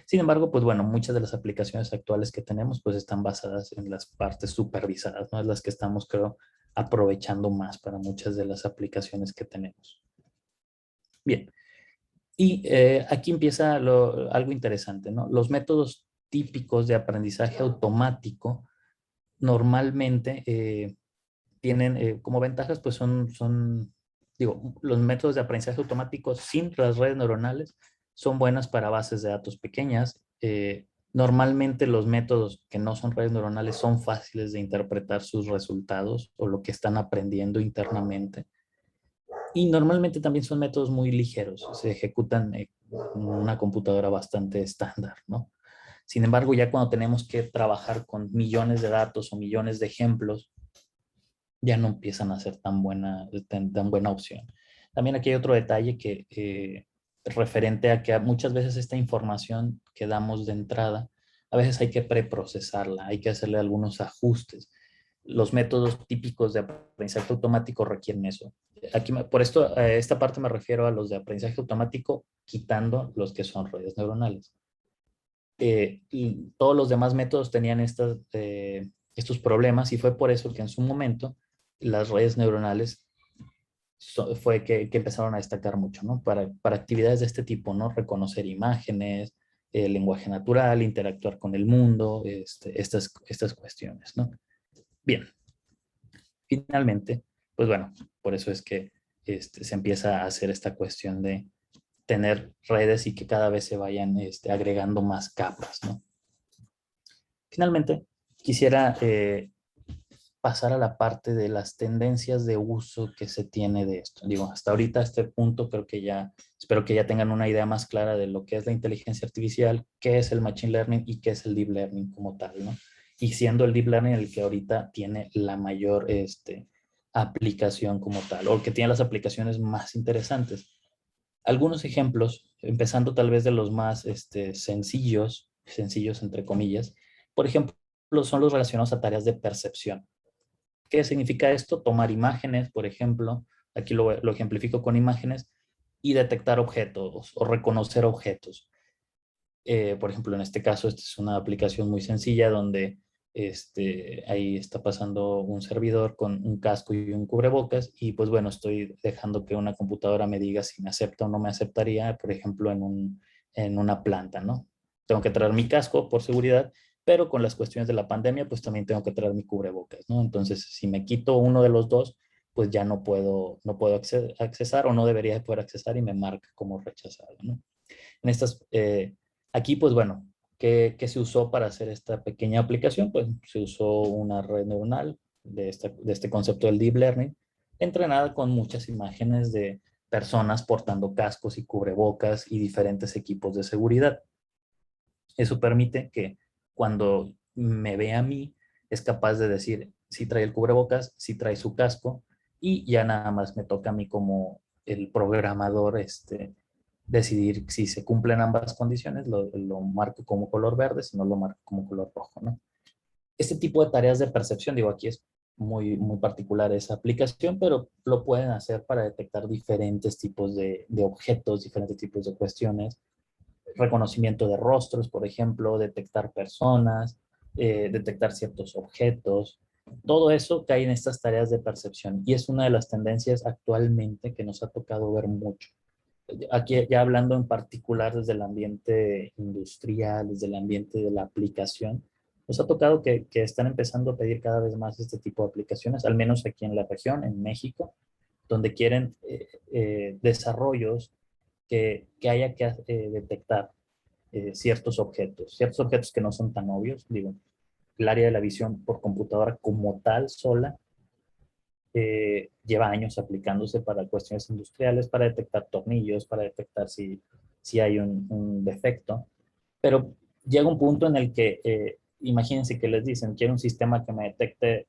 Sin embargo, pues bueno, muchas de las aplicaciones actuales que tenemos pues están basadas en las partes supervisadas, ¿no? Es las que estamos, creo, aprovechando más para muchas de las aplicaciones que tenemos. Bien, y aquí empieza algo interesante, ¿no? Los métodos típicos de aprendizaje automático normalmente tienen como ventajas, pues digo, los métodos de aprendizaje automático sin las redes neuronales son buenas para bases de datos pequeñas. Normalmente los métodos que no son redes neuronales son fáciles de interpretar sus resultados o lo que están aprendiendo internamente. Y normalmente también son métodos muy ligeros, se ejecutan en una computadora bastante estándar, ¿no? Sin embargo, ya cuando tenemos que trabajar con millones de datos o millones de ejemplos, ya no empiezan a ser tan buena opción. También aquí hay otro detalle que referente a que muchas veces esta información que damos de entrada, a veces hay que preprocesarla, hay que hacerle algunos ajustes. Los métodos típicos de aprendizaje automático requieren eso. Aquí, por esto, esta parte me refiero a los de aprendizaje automático, quitando los que son redes neuronales. Y todos los demás métodos tenían estos problemas y fue por eso que en su momento las redes neuronales fue que empezaron a destacar mucho, ¿no? Para actividades de este tipo, ¿no? Reconocer imágenes, lenguaje natural, interactuar con el mundo, estas cuestiones, ¿no? Bien, finalmente, pues bueno, por eso es que se empieza a hacer esta cuestión de tener redes y que cada vez se vayan agregando más capas, ¿no? Finalmente, quisiera pasar a la parte de las tendencias de uso que se tiene de esto. Digo, hasta ahorita, a este punto, espero que ya tengan una idea más clara de lo que es la inteligencia artificial, qué es el Machine Learning y qué es el Deep Learning como tal, ¿no? Y siendo el Deep Learning el que ahorita tiene la mayor aplicación como tal, o que tiene las aplicaciones más interesantes. Algunos ejemplos, empezando tal vez de los más sencillos entre comillas, por ejemplo, son los relacionados a tareas de percepción. ¿Qué significa esto? Tomar imágenes, por ejemplo, aquí lo ejemplifico con imágenes, y detectar objetos o reconocer objetos. Por ejemplo, en este caso, esta es una aplicación muy sencilla donde ahí está pasando un servidor con un casco y un cubrebocas y pues bueno, estoy dejando que una computadora me diga si me acepta o no me aceptaría, por ejemplo, en una planta, ¿no? Tengo que traer mi casco por seguridad, pero con las cuestiones de la pandemia, pues también tengo que traer mi cubrebocas, ¿no? Entonces, si me quito uno de los dos, pues ya no puedo accesar o no debería poder accesar y me marca como rechazado, ¿no? En aquí, pues bueno, ¿qué se usó para hacer esta pequeña aplicación? Pues se usó una red neuronal de este concepto del Deep Learning, entrenada con muchas imágenes de personas portando cascos y cubrebocas y diferentes equipos de seguridad. Eso permite que cuando me ve a mí, es capaz de decir si trae el cubrebocas, si trae su casco, y ya nada más me toca a mí como el programador decidir si se cumplen ambas condiciones, lo marco como color verde, si no lo marco como color rojo, ¿no? Este tipo de tareas de percepción, digo, aquí es muy particular esa aplicación, pero lo pueden hacer para detectar diferentes tipos de objetos, diferentes tipos de cuestiones, reconocimiento de rostros, por ejemplo, detectar personas, detectar ciertos objetos. Todo eso cae en estas tareas de percepción y es una de las tendencias actualmente que nos ha tocado ver mucho. Aquí ya hablando en particular desde el ambiente industrial, desde el ambiente de la aplicación, nos ha tocado que están empezando a pedir cada vez más este tipo de aplicaciones, al menos aquí en la región, en México, donde quieren desarrollos que haya que detectar ciertos objetos que no son tan obvios. Digo, el área de la visión por computadora como tal sola lleva años aplicándose para cuestiones industriales, para detectar tornillos, para detectar si hay un defecto. Pero llega un punto en el que, imagínense que les dicen, quiero un sistema que me detecte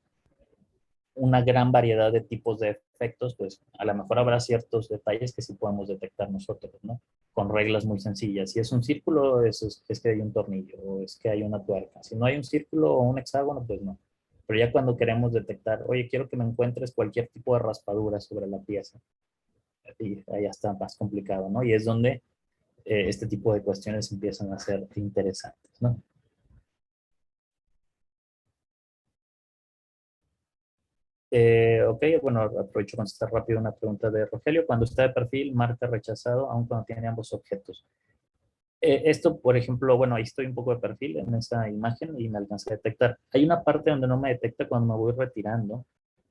una gran variedad de tipos de efectos, pues a lo mejor habrá ciertos detalles que sí podemos detectar nosotros, ¿no? Con reglas muy sencillas. Si es un círculo, es que hay un tornillo o es que hay una tuerca. Si no hay un círculo o un hexágono, pues no. Pero ya cuando queremos detectar, oye, quiero que me encuentres cualquier tipo de raspadura sobre la pieza, y ahí está más complicado, ¿no? Y es donde este tipo de cuestiones empiezan a ser interesantes, ¿no? Ok, bueno, aprovecho para contestar rápido una pregunta de Rogelio. Cuando está de perfil, marca rechazado, aun cuando tiene ambos objetos. Esto, por ejemplo, bueno, ahí estoy un poco de perfil en esa imagen y me alcanza a detectar. Hay una parte donde no me detecta cuando me voy retirando.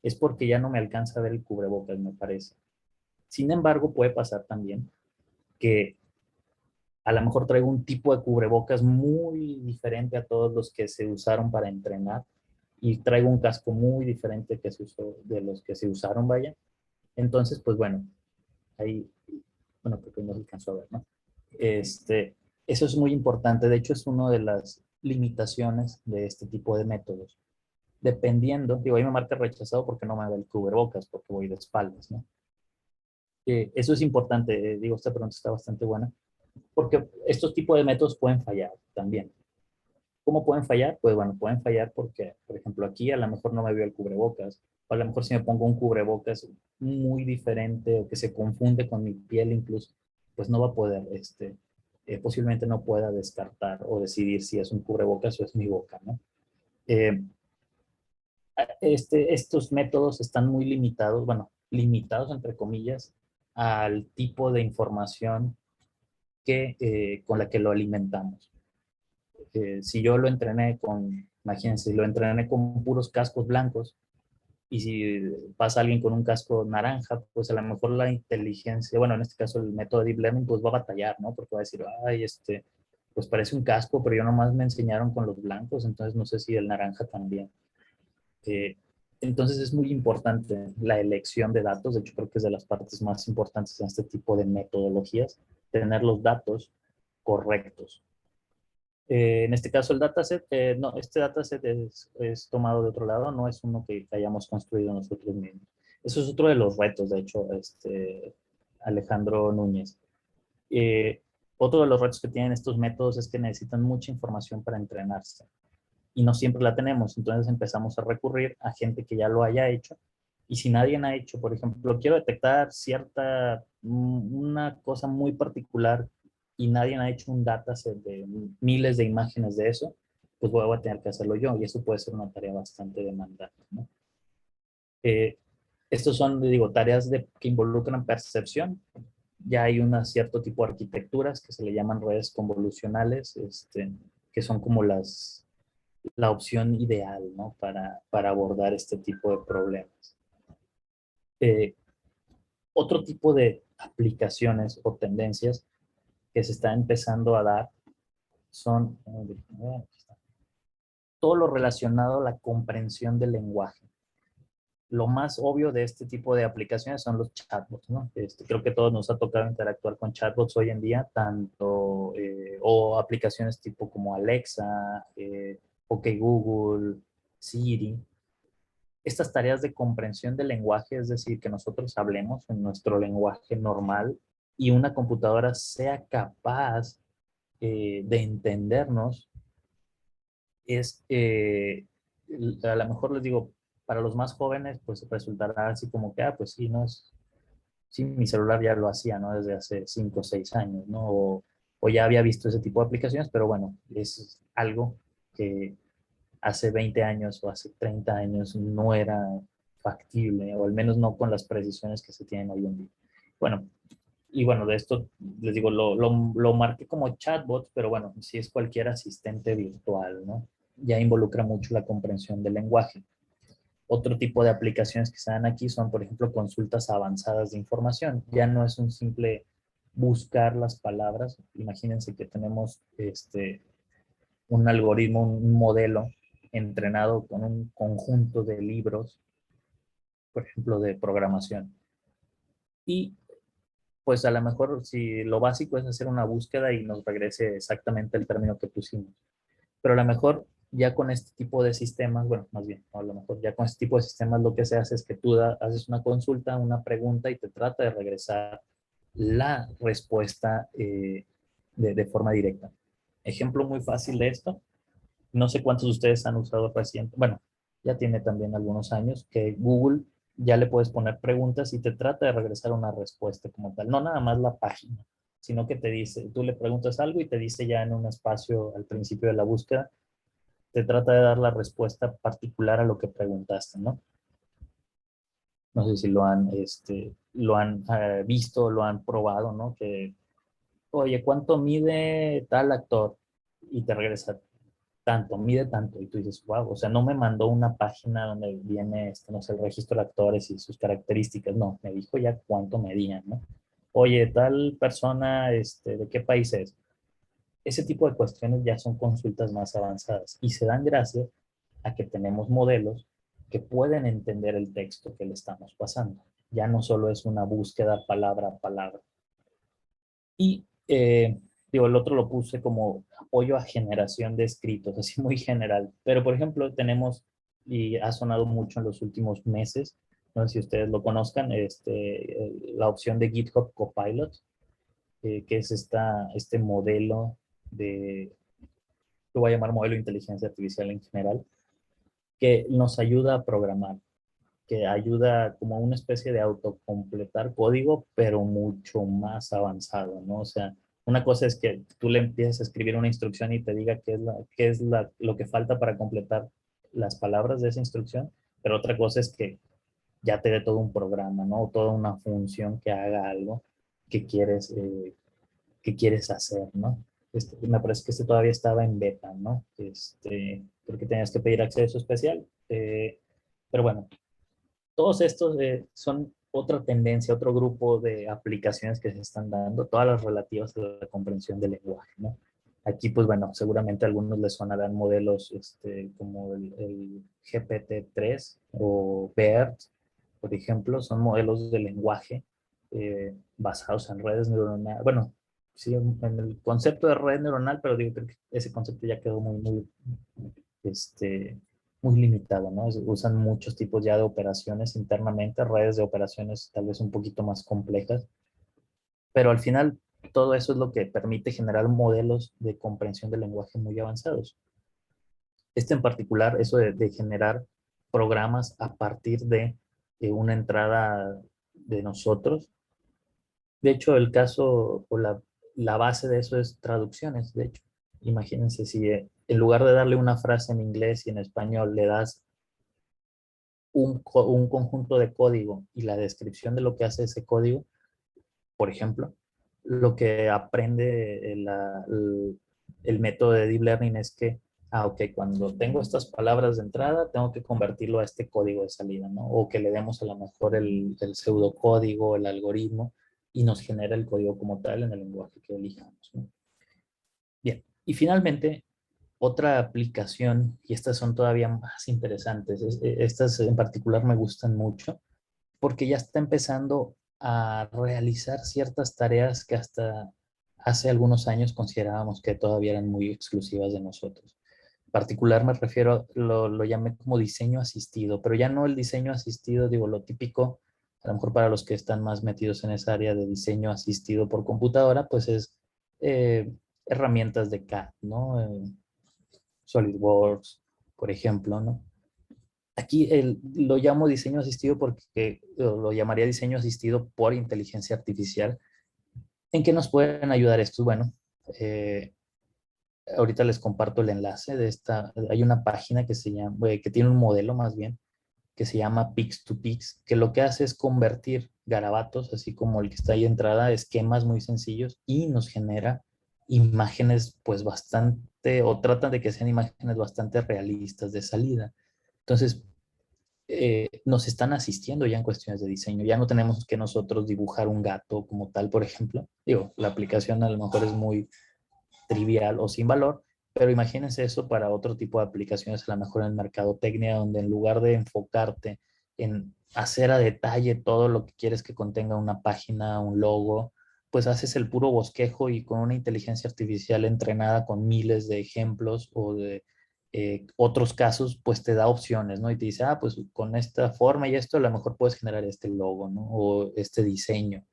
Es porque ya no me alcanza a ver el cubrebocas, me parece. Sin embargo, puede pasar también que a lo mejor traigo un tipo de cubrebocas muy diferente a todos los que se usaron para entrenar y traigo un casco muy diferente que se usó de los que se usaron, vaya. Entonces, pues bueno, ahí, bueno, creo que no se alcanzó a ver, ¿no? Eso es muy importante. De hecho, es una de las limitaciones de este tipo de métodos. Dependiendo, digo, ahí me marca rechazado porque no me da el cubrebocas, porque voy de espaldas, ¿no? Eso es importante. Digo, esta pregunta está bastante buena, porque estos tipos de métodos pueden fallar también. ¿Cómo pueden fallar? Pues bueno, pueden fallar porque, por ejemplo, aquí a lo mejor no me veo el cubrebocas, o a lo mejor si me pongo un cubrebocas muy diferente o que se confunde con mi piel incluso, pues no va a poder, posiblemente no pueda descartar o decidir si es un cubrebocas o es mi boca, ¿no? Eh, estos métodos están muy limitados, bueno, limitados entre comillas, al tipo de información con la que lo alimentamos. Si yo lo entrené con, imagínense, lo entrené con puros cascos blancos y si pasa alguien con un casco naranja, pues a lo mejor la inteligencia, bueno, en este caso el método de Deep Learning, pues va a batallar, ¿no? Porque va a decir, ay, pues parece un casco, pero yo nomás me enseñaron con los blancos, entonces no sé si el naranja también. Eh, entonces es muy importante la elección de datos, de hecho creo que es de las partes más importantes en este tipo de metodologías, tener los datos correctos. En este caso el dataset, no, este dataset es tomado de otro lado, no es uno que hayamos construido nosotros mismos. Eso es otro de los retos, de hecho, Alejandro Núñez. Eh, Otro de los retos que tienen estos métodos es que necesitan mucha información para entrenarse y no siempre la tenemos, entonces empezamos a recurrir a gente que ya lo haya hecho y si nadie ha hecho, por ejemplo, quiero detectar una cosa muy particular y nadie ha hecho un dataset de miles de imágenes de eso, pues voy a tener que hacerlo yo y eso puede ser una tarea bastante demandante, ¿no? Eh, Estos son, digo, tareas que involucran percepción. Ya hay un cierto tipo de arquitecturas que se le llaman redes convolucionales, que son como la opción ideal, ¿no? Para abordar este tipo de problemas. Eh, Otro tipo de aplicaciones o tendencias que se está empezando a dar son todo lo relacionado a la comprensión del lenguaje. lo más obvio de este tipo de aplicaciones son los chatbots, ¿no? Creo que a todos nos ha tocado interactuar con chatbots hoy en día, tanto, o aplicaciones tipo como Alexa, OK Google, Siri. Estas tareas de comprensión del lenguaje, es decir, que nosotros hablemos en nuestro lenguaje normal y una computadora sea capaz de entendernos, es, a lo mejor les digo, para los más jóvenes, pues resultará así como que, pues sí, no es, sí, mi celular ya lo hacía, ¿no? Desde hace 5 o 6 años, ¿no? O ya había visto ese tipo de aplicaciones, pero bueno, es algo que hace 20 años o hace 30 años no era factible, o al menos no con las precisiones que se tienen hoy en día. Bueno, y bueno, de esto les digo, lo marqué como chatbot, pero bueno, sí es cualquier asistente virtual, ¿no? Ya involucra mucho la comprensión del lenguaje. Otro tipo de aplicaciones que se dan aquí son, por ejemplo, consultas avanzadas de información. Ya no es un simple buscar las palabras. Imagínense que tenemos un algoritmo, un modelo entrenado con un conjunto de libros, por ejemplo, de programación. Y pues a lo mejor si lo básico es hacer una búsqueda y nos regrese exactamente el término que pusimos. Pero a lo mejor ya con este tipo de sistemas, bueno, más bien, a lo mejor ya con este tipo de sistemas lo que se hace es que tú haces una consulta, una pregunta y te trata de regresar la respuesta de forma directa. Ejemplo muy fácil de esto, no sé cuántos de ustedes han usado reciente, bueno, ya tiene también algunos años, que Google ya le puedes poner preguntas y te trata de regresar una respuesta como tal. No nada más la página, sino que te dice, tú le preguntas algo y te dice ya en un espacio al principio de la búsqueda, te trata de dar la respuesta particular a lo que preguntaste, ¿no? No sé si lo han visto, lo han probado, ¿no? Que, oye, ¿cuánto mide tal actor? Y te regresa tanto, mide tanto. Y tú dices, wow, o sea, no me mandó una página donde viene, no sé, el registro de actores y sus características. No, me dijo ya cuánto medían, ¿no? Oye, tal persona, ¿de qué país es? Ese tipo de cuestiones ya son consultas más avanzadas y se dan gracias a que tenemos modelos que pueden entender el texto que le estamos pasando. Ya no solo es una búsqueda palabra a palabra. Y digo, el otro lo puse como apoyo a generación de escritos, así muy general. Pero, por ejemplo, tenemos, y ha sonado mucho en los últimos meses, no sé si ustedes lo conozcan, la opción de GitHub Copilot, que es este modelo de, lo voy a llamar modelo de inteligencia artificial en general, que nos ayuda a programar, que ayuda como una especie de autocompletar código, pero mucho más avanzado, ¿no? O sea, una cosa es que tú le empieces a escribir una instrucción y te diga lo que falta para completar las palabras de esa instrucción, pero otra cosa es que ya te dé todo un programa, ¿no? Toda una función que haga algo que quieres, eh, que quieres hacer, ¿no? Me parece que todavía estaba en beta, ¿no? Porque tenías que pedir acceso especial. Pero bueno, todos estos son otra tendencia, otro grupo de aplicaciones que se están dando, todas las relativas a la comprensión del lenguaje, ¿no? Aquí, pues bueno, seguramente a algunos les sonarán modelos como el GPT-3 o BERT, por ejemplo, son modelos de lenguaje basados en redes neuronales. Bueno, sí, en el concepto de red neuronal, pero digo que ese concepto ya quedó este, muy limitado, ¿no? Usan muchos tipos ya de operaciones internamente, redes de operaciones tal vez un poquito más complejas, pero al final todo eso es lo que permite generar modelos de comprensión del lenguaje muy avanzados. En particular, eso de generar programas a partir de una entrada de nosotros. De hecho, el caso o la base de eso es traducciones, de hecho. Imagínense si en lugar de darle una frase en inglés y en español, le das un conjunto de código y la descripción de lo que hace ese código, por ejemplo, lo que aprende el método de Deep Learning es que, ok, cuando tengo estas palabras de entrada, tengo que convertirlo a este código de salida, ¿no? O que le demos a lo mejor el pseudocódigo, el algoritmo, y nos genera el código como tal en el lenguaje que elijamos, ¿no? Bien, y finalmente, Otra aplicación, y estas son todavía más interesantes, estas en particular me gustan mucho, porque ya está empezando a realizar ciertas tareas que hasta hace algunos años considerábamos que todavía eran muy exclusivas de nosotros. En particular me refiero, lo llamé como diseño asistido, pero ya no el diseño asistido, digo, lo típico, a lo mejor para los que están más metidos en esa área de diseño asistido por computadora, pues es herramientas de CAD, ¿no? SolidWorks, por ejemplo, ¿no? Aquí lo llamo diseño asistido porque lo llamaría diseño asistido por inteligencia artificial. ¿En qué nos pueden ayudar estos? Bueno, eh, ahorita les comparto el enlace de esta. Hay una página que se llama, que tiene un modelo más bien, que se llama Pix2Pix, que lo que hace es convertir garabatos, así como el que está ahí de entrada, esquemas muy sencillos y nos genera imágenes pues bastante, o tratan de que sean imágenes bastante realistas de salida. Entonces, nos están asistiendo ya en cuestiones de diseño. Ya no tenemos que nosotros dibujar un gato como tal, por ejemplo. Digo, la aplicación a lo mejor es muy trivial o sin valor, pero imagínense eso para otro tipo de aplicaciones, a lo mejor en mercadotecnia, donde en lugar de enfocarte en hacer a detalle todo lo que quieres que contenga una página, un logo, pues haces el puro bosquejo y con una inteligencia artificial entrenada con miles de ejemplos o de otros casos, pues te da opciones, ¿no? Y te dice, ah, pues con esta forma y esto a lo mejor puedes generar este logo, ¿no? O este diseño.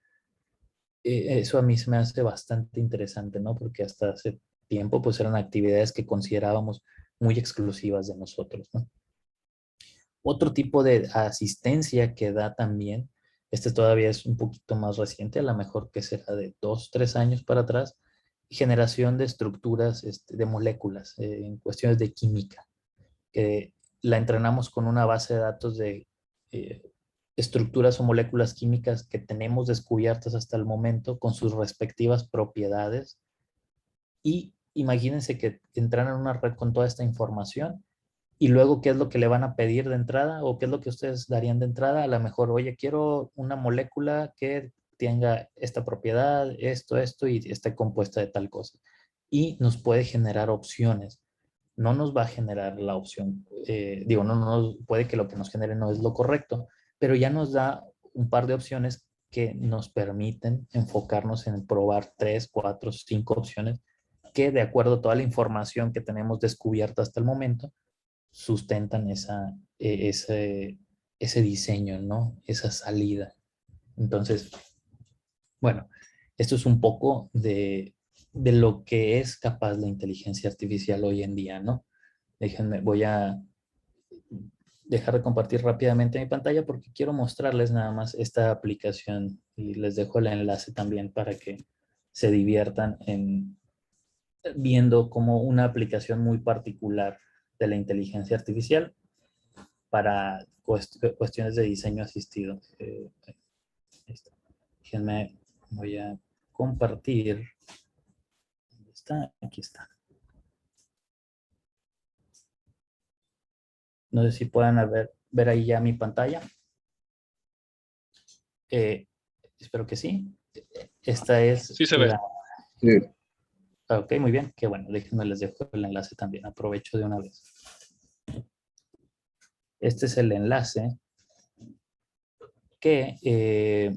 Eso a mí se me hace bastante interesante, ¿no? Porque hasta hace tiempo pues eran actividades que considerábamos muy exclusivas de nosotros, ¿no? Otro tipo de asistencia que da también, este todavía es un poquito más reciente, a lo mejor que será de 2, 3 años para atrás, generación de estructuras de moléculas en cuestiones de química, que la entrenamos con una base de datos de eh, estructuras o moléculas químicas que tenemos descubiertas hasta el momento con sus respectivas propiedades. Y imagínense que entran en una red con toda esta información y luego qué es lo que le van a pedir de entrada o qué es lo que ustedes darían de entrada. A lo mejor, oye, quiero una molécula que tenga esta propiedad, esto y esté compuesta de tal cosa. Y nos puede generar opciones. No nos va a generar la opción, digo, no, puede que lo que nos genere no es lo correcto, pero ya nos da un par de opciones que nos permiten enfocarnos en probar 3, 4, 5 opciones que de acuerdo a toda la información que tenemos descubierta hasta el momento, sustentan ese diseño, ¿no? Esa salida. Entonces, bueno, esto es un poco de lo que es capaz la inteligencia artificial hoy en día, ¿no? Déjenme, voy a dejar de compartir rápidamente mi pantalla porque quiero mostrarles nada más esta aplicación y les dejo el enlace también para que se diviertan en viendo como una aplicación muy particular de la inteligencia artificial para cuestiones de diseño asistido. Déjenme, voy a compartir. ¿Dónde está? Aquí está. No sé si puedan ver ahí ya mi pantalla. Espero que sí. Esta es Sí se ve. Sí. Ok, muy bien. Qué bueno. Déjenme les dejo el enlace también. Aprovecho de una vez. Este es el enlace que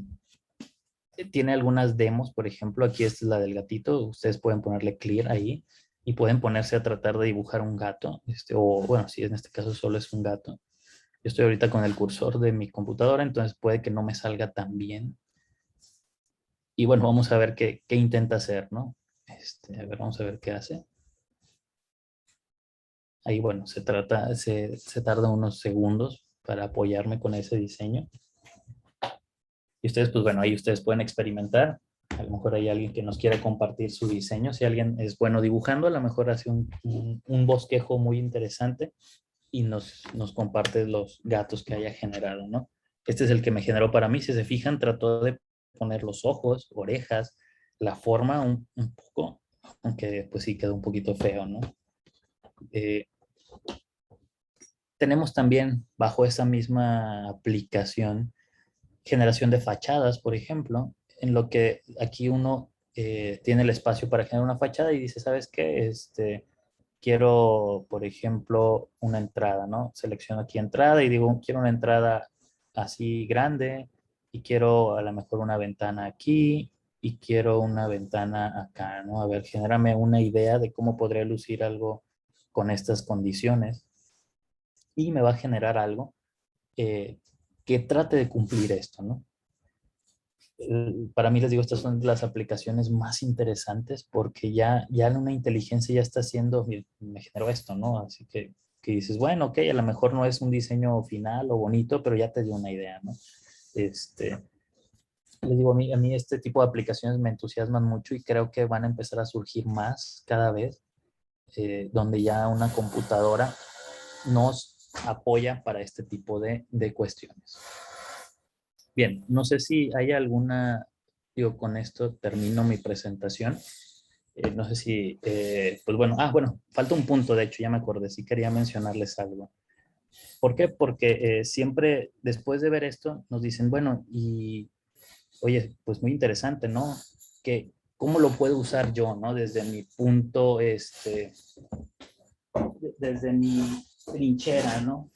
tiene algunas demos, por ejemplo, aquí esta es la del gatito, ustedes pueden ponerle clear ahí y pueden ponerse a tratar de dibujar un gato, o bueno, si en este caso solo es un gato. Yo estoy ahorita con el cursor de mi computadora, entonces puede que no me salga tan bien. Y bueno, vamos a ver qué intenta hacer, ¿no? A ver, vamos a ver qué hace. Ahí, bueno, se tarda unos segundos para apoyarme con ese diseño. Y ustedes, pues bueno, ahí ustedes pueden experimentar. A lo mejor hay alguien que nos quiere compartir su diseño. Si alguien es bueno dibujando, a lo mejor hace un bosquejo muy interesante y nos comparte los gatos que haya generado, ¿no? Este es el que me generó para mí. Si se fijan, trató de poner los ojos, orejas, la forma un poco, aunque pues sí quedó un poquito feo, ¿no? Tenemos también bajo esa misma aplicación generación de fachadas, por ejemplo, en lo que aquí uno tiene el espacio para generar una fachada y dice, ¿sabes qué? quiero, por ejemplo, una entrada, ¿no? Selecciono aquí entrada y digo, quiero una entrada así grande y quiero a lo mejor una ventana aquí y quiero una ventana acá, ¿no? A ver, genérame una idea de cómo podría lucir algo con estas condiciones y me va a generar algo eh, que trate de cumplir esto, ¿no? Para mí, les digo, estas son las aplicaciones más interesantes porque ya una inteligencia ya está haciendo, me generó esto, ¿no? Así que dices, bueno, ok, a lo mejor no es un diseño final o bonito, pero ya te dio una idea, ¿no? Este, les digo, a mí este tipo de aplicaciones me entusiasman mucho y creo que van a empezar a surgir más cada vez, donde ya una computadora nos apoya para este tipo de cuestiones. Bien, no sé si hay alguna, digo, con esto termino mi presentación. No sé si, pues bueno, bueno, falta un punto, de hecho, ya me acordé, sí quería mencionarles algo. ¿Por qué? Porque siempre después de ver esto nos dicen, bueno, y oye, pues muy interesante, ¿no? ¿Cómo lo puedo usar yo, ¿no? Desde mi punto, desde mi trinchera, ¿no?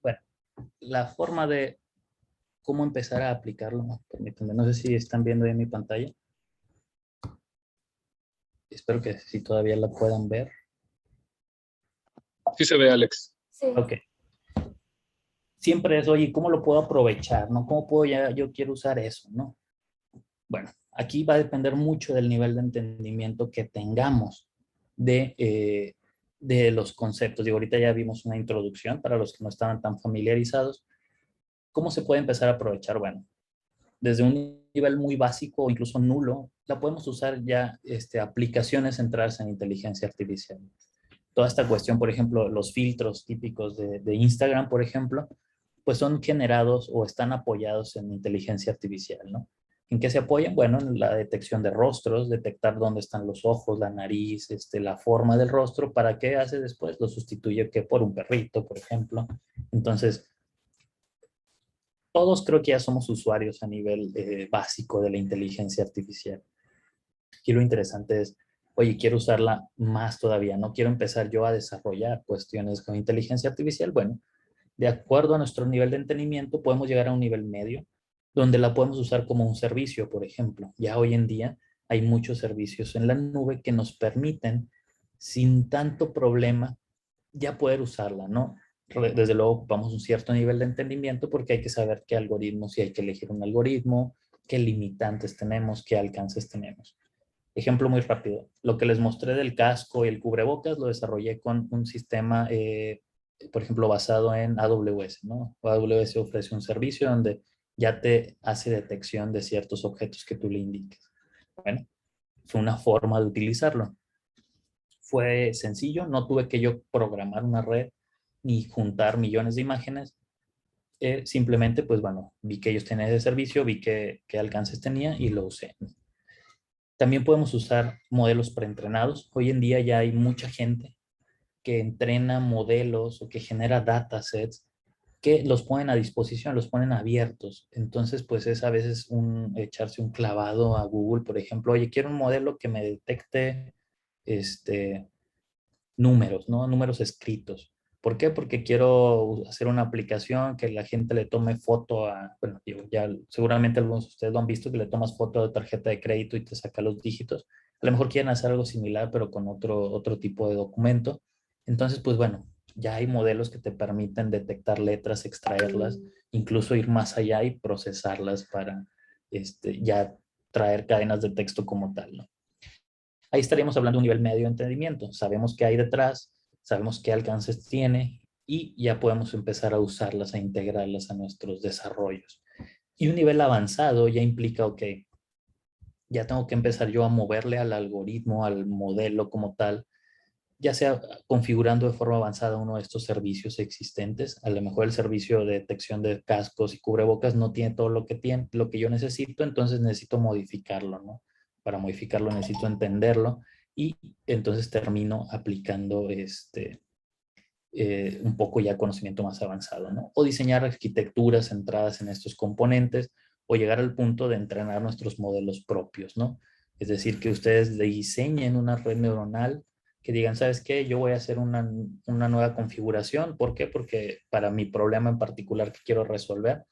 Bueno, la forma de cómo empezar a aplicarlo, ¿no? Permítanme, no sé si están viendo ahí en mi pantalla. Espero que si todavía la puedan ver. Sí se ve, Alex. Sí. Ok. Siempre es, oye, ¿cómo lo puedo aprovechar, no? ¿Cómo puedo yo quiero usar eso, no? Bueno, aquí va a depender mucho del nivel de entendimiento que tengamos de los conceptos. Y ahorita ya vimos una introducción para los que no estaban tan familiarizados. ¿Cómo se puede empezar a aprovechar? Bueno, desde un nivel muy básico o incluso nulo, la podemos usar ya aplicaciones centradas en inteligencia artificial. Toda esta cuestión, por ejemplo, los filtros típicos de Instagram, por ejemplo, pues son generados o están apoyados en inteligencia artificial, ¿no? ¿En qué se apoyan? Bueno, en la detección de rostros, detectar dónde están los ojos, la nariz, la forma del rostro. ¿Para qué hace después? Lo sustituye que por un perrito, por ejemplo. Entonces, todos creo que ya somos usuarios a nivel básico de la inteligencia artificial. Y lo interesante es, oye, quiero usarla más todavía, no quiero empezar yo a desarrollar cuestiones con inteligencia artificial. Bueno, de acuerdo a nuestro nivel de entendimiento, podemos llegar a un nivel medio, donde la podemos usar como un servicio, por ejemplo. Ya hoy en día hay muchos servicios en la nube que nos permiten, sin tanto problema, ya poder usarla, ¿no? Desde luego ocupamos un cierto nivel de entendimiento porque hay que saber qué algoritmos, si hay que elegir un algoritmo, qué limitantes tenemos, qué alcances tenemos. Ejemplo muy rápido. Lo que les mostré del casco y el cubrebocas lo desarrollé con un sistema, por ejemplo, basado en AWS, ¿no? AWS ofrece un servicio donde ya te hace detección de ciertos objetos que tú le indiques. Bueno, fue una forma de utilizarlo. Fue sencillo, no tuve que yo programar una red ni juntar millones de imágenes. Simplemente, pues bueno, vi que ellos tenían ese servicio, vi qué alcances tenía y lo usé. También podemos usar modelos preentrenados. Hoy en día ya hay mucha gente que entrena modelos o que genera datasets que los ponen a disposición, los ponen abiertos. Entonces, pues es a veces echarse un clavado a Google, por ejemplo, oye, quiero un modelo que me detecte números, ¿no? Números escritos. ¿Por qué? Porque quiero hacer una aplicación que la gente le tome foto bueno, digo, ya seguramente algunos de ustedes lo han visto, que le tomas foto de tarjeta de crédito y te saca los dígitos. A lo mejor quieren hacer algo similar, pero con otro tipo de documento. Entonces, pues bueno, ya hay modelos que te permiten detectar letras, extraerlas, incluso ir más allá y procesarlas para ya traer cadenas de texto como tal, ¿no? Ahí estaríamos hablando de un nivel medio de entendimiento. Sabemos qué hay detrás, sabemos qué alcances tiene y ya podemos empezar a usarlas, a integrarlas a nuestros desarrollos. Y un nivel avanzado ya implica, ok, ya tengo que empezar yo a moverle al algoritmo, al modelo como tal, ya sea configurando de forma avanzada uno de estos servicios existentes. A lo mejor el servicio de detección de cascos y cubrebocas no tiene todo lo que tiene, lo que yo necesito, entonces necesito modificarlo, ¿no? Para modificarlo necesito entenderlo y entonces termino aplicando un poco ya conocimiento más avanzado, ¿no? O diseñar arquitecturas centradas en estos componentes o llegar al punto de entrenar nuestros modelos propios, ¿no? Es decir, que ustedes diseñen una red neuronal que digan, ¿sabes qué? Yo voy a hacer una nueva configuración. ¿Por qué? Porque para mi problema en particular que quiero resolver,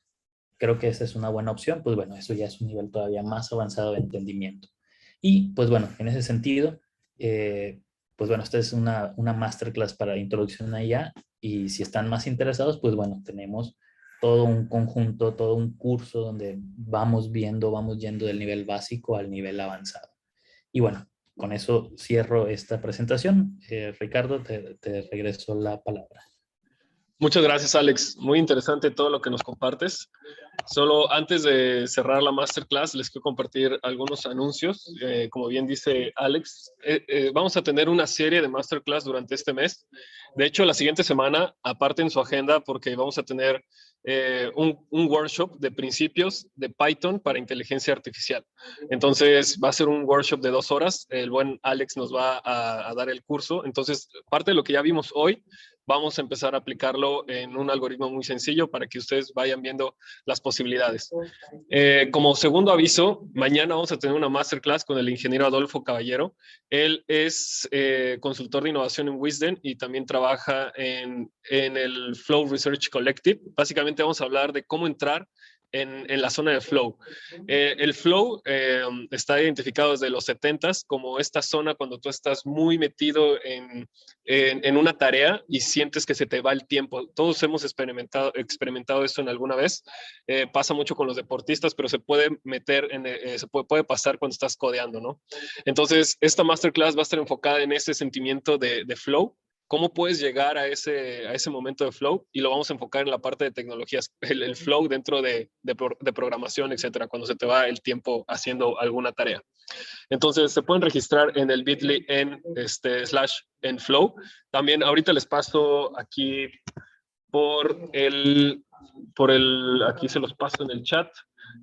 creo que esa es una buena opción. Pues bueno, eso ya es un nivel todavía más avanzado de entendimiento. Y pues bueno, en ese sentido, pues bueno, esta es una masterclass para introducción a IA, y si están más interesados, pues bueno, tenemos todo un conjunto, todo un curso donde vamos viendo, vamos yendo del nivel básico al nivel avanzado. Y bueno, con eso cierro esta presentación. Ricardo, te regreso la palabra. Muchas gracias, Alex. Muy interesante todo lo que nos compartes. Solo antes de cerrar la masterclass, les quiero compartir algunos anuncios. Como bien dice Alex, vamos a tener una serie de masterclass durante este mes. De hecho, la siguiente semana, aparten su agenda porque vamos a tener un workshop de principios de Python para inteligencia artificial. Entonces, va a ser un workshop de 2 horas. El buen Alex nos va a dar el curso. Entonces, parte de lo que ya vimos hoy, vamos a empezar a aplicarlo en un algoritmo muy sencillo para que ustedes vayan viendo las posibilidades. Como segundo aviso, mañana vamos a tener una masterclass con el ingeniero Adolfo Caballero. Él es consultor de innovación en Wisden y también trabaja en el Flow Research Collective. Básicamente vamos a hablar de cómo entrar en la zona de flow. El flow está identificado desde los 70s como esta zona cuando tú estás muy metido en una tarea y sientes que se te va el tiempo. Todos hemos experimentado esto en alguna vez. Pasa mucho con los deportistas, pero se puede meter, puede pasar cuando estás codeando, ¿no? Entonces, esta masterclass va a estar enfocada en ese sentimiento de flow. ¿Cómo puedes llegar a ese momento de flow? Y lo vamos a enfocar en la parte de tecnologías, el flow dentro de programación, etcétera, cuando se te va el tiempo haciendo alguna tarea. Entonces, se pueden registrar en el bit.ly /en flow. También ahorita les paso aquí aquí se los paso en el chat,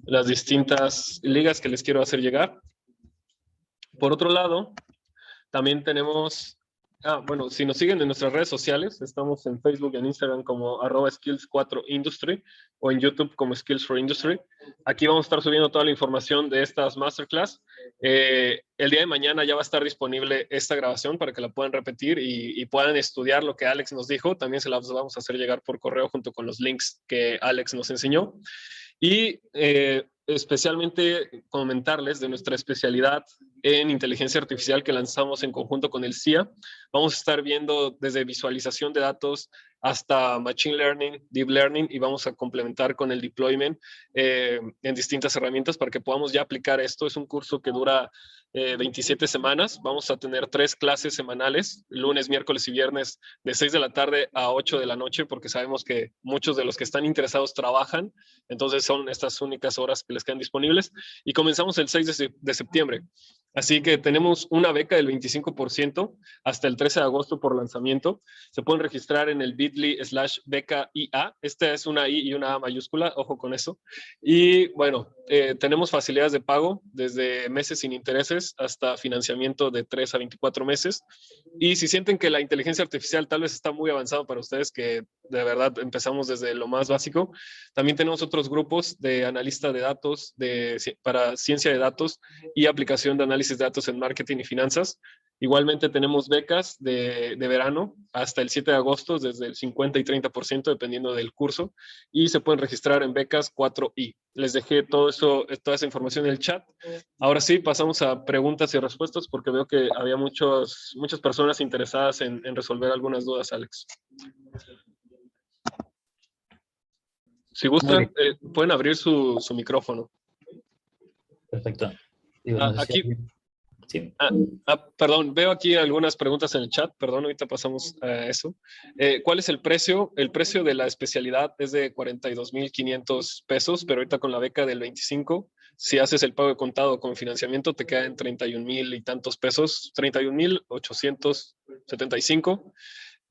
las distintas ligas que les quiero hacer llegar. Por otro lado, también tenemos... bueno, si nos siguen en nuestras redes sociales, estamos en Facebook y en Instagram como @skills4industry o en YouTube como Skills for Industry. Aquí vamos a estar subiendo toda la información de estas masterclass. El día de mañana ya va a estar disponible esta grabación para que la puedan repetir y puedan estudiar lo que Alex nos dijo. También se las vamos a hacer llegar por correo junto con los links que Alex nos enseñó. Y especialmente comentarles de nuestra especialidad en inteligencia artificial que lanzamos en conjunto con el CIA. Vamos a estar viendo desde visualización de datos hasta machine learning, deep learning, y vamos a complementar con el deployment en distintas herramientas para que podamos ya aplicar esto. Es un curso que dura 27 semanas. Vamos a tener 3 clases semanales, lunes, miércoles y viernes, de 6 de la tarde a 8 de la noche, porque sabemos que muchos de los que están interesados trabajan. Entonces son estas únicas horas que les quedan disponibles. Y comenzamos el 6 de septiembre. Así que tenemos una beca del 25% hasta el 13 de agosto por lanzamiento. Se pueden registrar en el bit.ly /becaIA. Esta es una I y una A mayúscula, ojo con eso. Y bueno, tenemos facilidades de pago desde meses sin intereses hasta financiamiento de 3 a 24 meses. Y si sienten que la inteligencia artificial tal vez está muy avanzado para ustedes, que de verdad empezamos desde lo más básico, también tenemos otros grupos de analista de datos, para ciencia de datos y aplicación de análisis de datos en marketing y finanzas. Igualmente tenemos becas de verano hasta el 7 de agosto, desde el 50 y 30%, dependiendo del curso, y se pueden registrar en becas 4i. Les dejé toda esa información en el chat. Ahora sí, pasamos a preguntas y respuestas, porque veo que había muchas personas interesadas en resolver algunas dudas, Alex. Si gustan, pueden abrir su micrófono. Perfecto. Digo, no sé Aquí, sí. perdón, veo aquí algunas preguntas en el chat, perdón, ahorita pasamos a eso. ¿Cuál es el precio? El precio de la especialidad es de 42,500 pesos, pero ahorita con la beca del 25, si haces el pago de contado con financiamiento, te queda en 31,000 y tantos pesos, 31,875.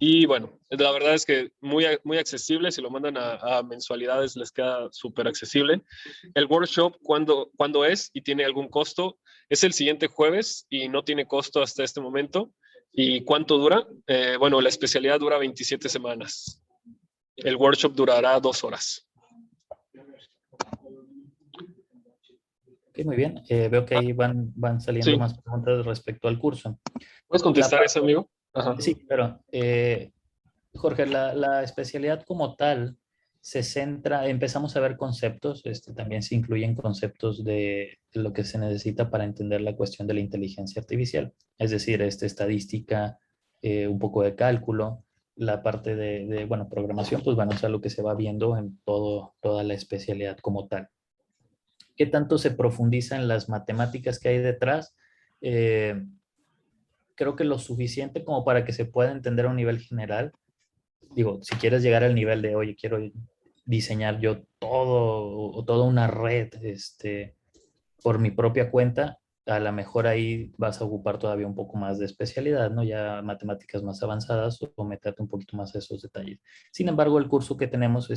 Y bueno, la verdad es que muy accesible. Si lo mandan a mensualidades, les queda súper accesible. El workshop, ¿cuándo es y tiene algún costo? Es el siguiente jueves y no tiene costo hasta este momento. ¿Y cuánto dura? Bueno, la especialidad dura 27 semanas. El workshop durará 2 horas. Ok, muy bien. Veo que ahí van saliendo Sí, más preguntas respecto al curso. ¿puedes La contestar eso, parte, amigo? Ajá. sí, pero Jorge, la especialidad como tal se centra, empezamos a ver conceptos, también se incluyen conceptos de lo que se necesita para entender la cuestión de la inteligencia artificial, es decir, estadística, un poco de cálculo, la parte bueno, programación, pues bueno, es algo que se va viendo en toda la especialidad como tal. ¿Qué tanto se profundiza en las matemáticas que hay detrás? Eh, Creo que lo suficiente como para que se pueda entender a un nivel general. Digo, si quieres llegar al nivel de, oye, quiero diseñar yo todo o toda una red por mi propia cuenta, a lo mejor ahí vas a ocupar todavía un poco más de especialidad, ¿no? Ya matemáticas más avanzadas o meterte un poquito más a esos detalles. Sin embargo, el curso que tenemos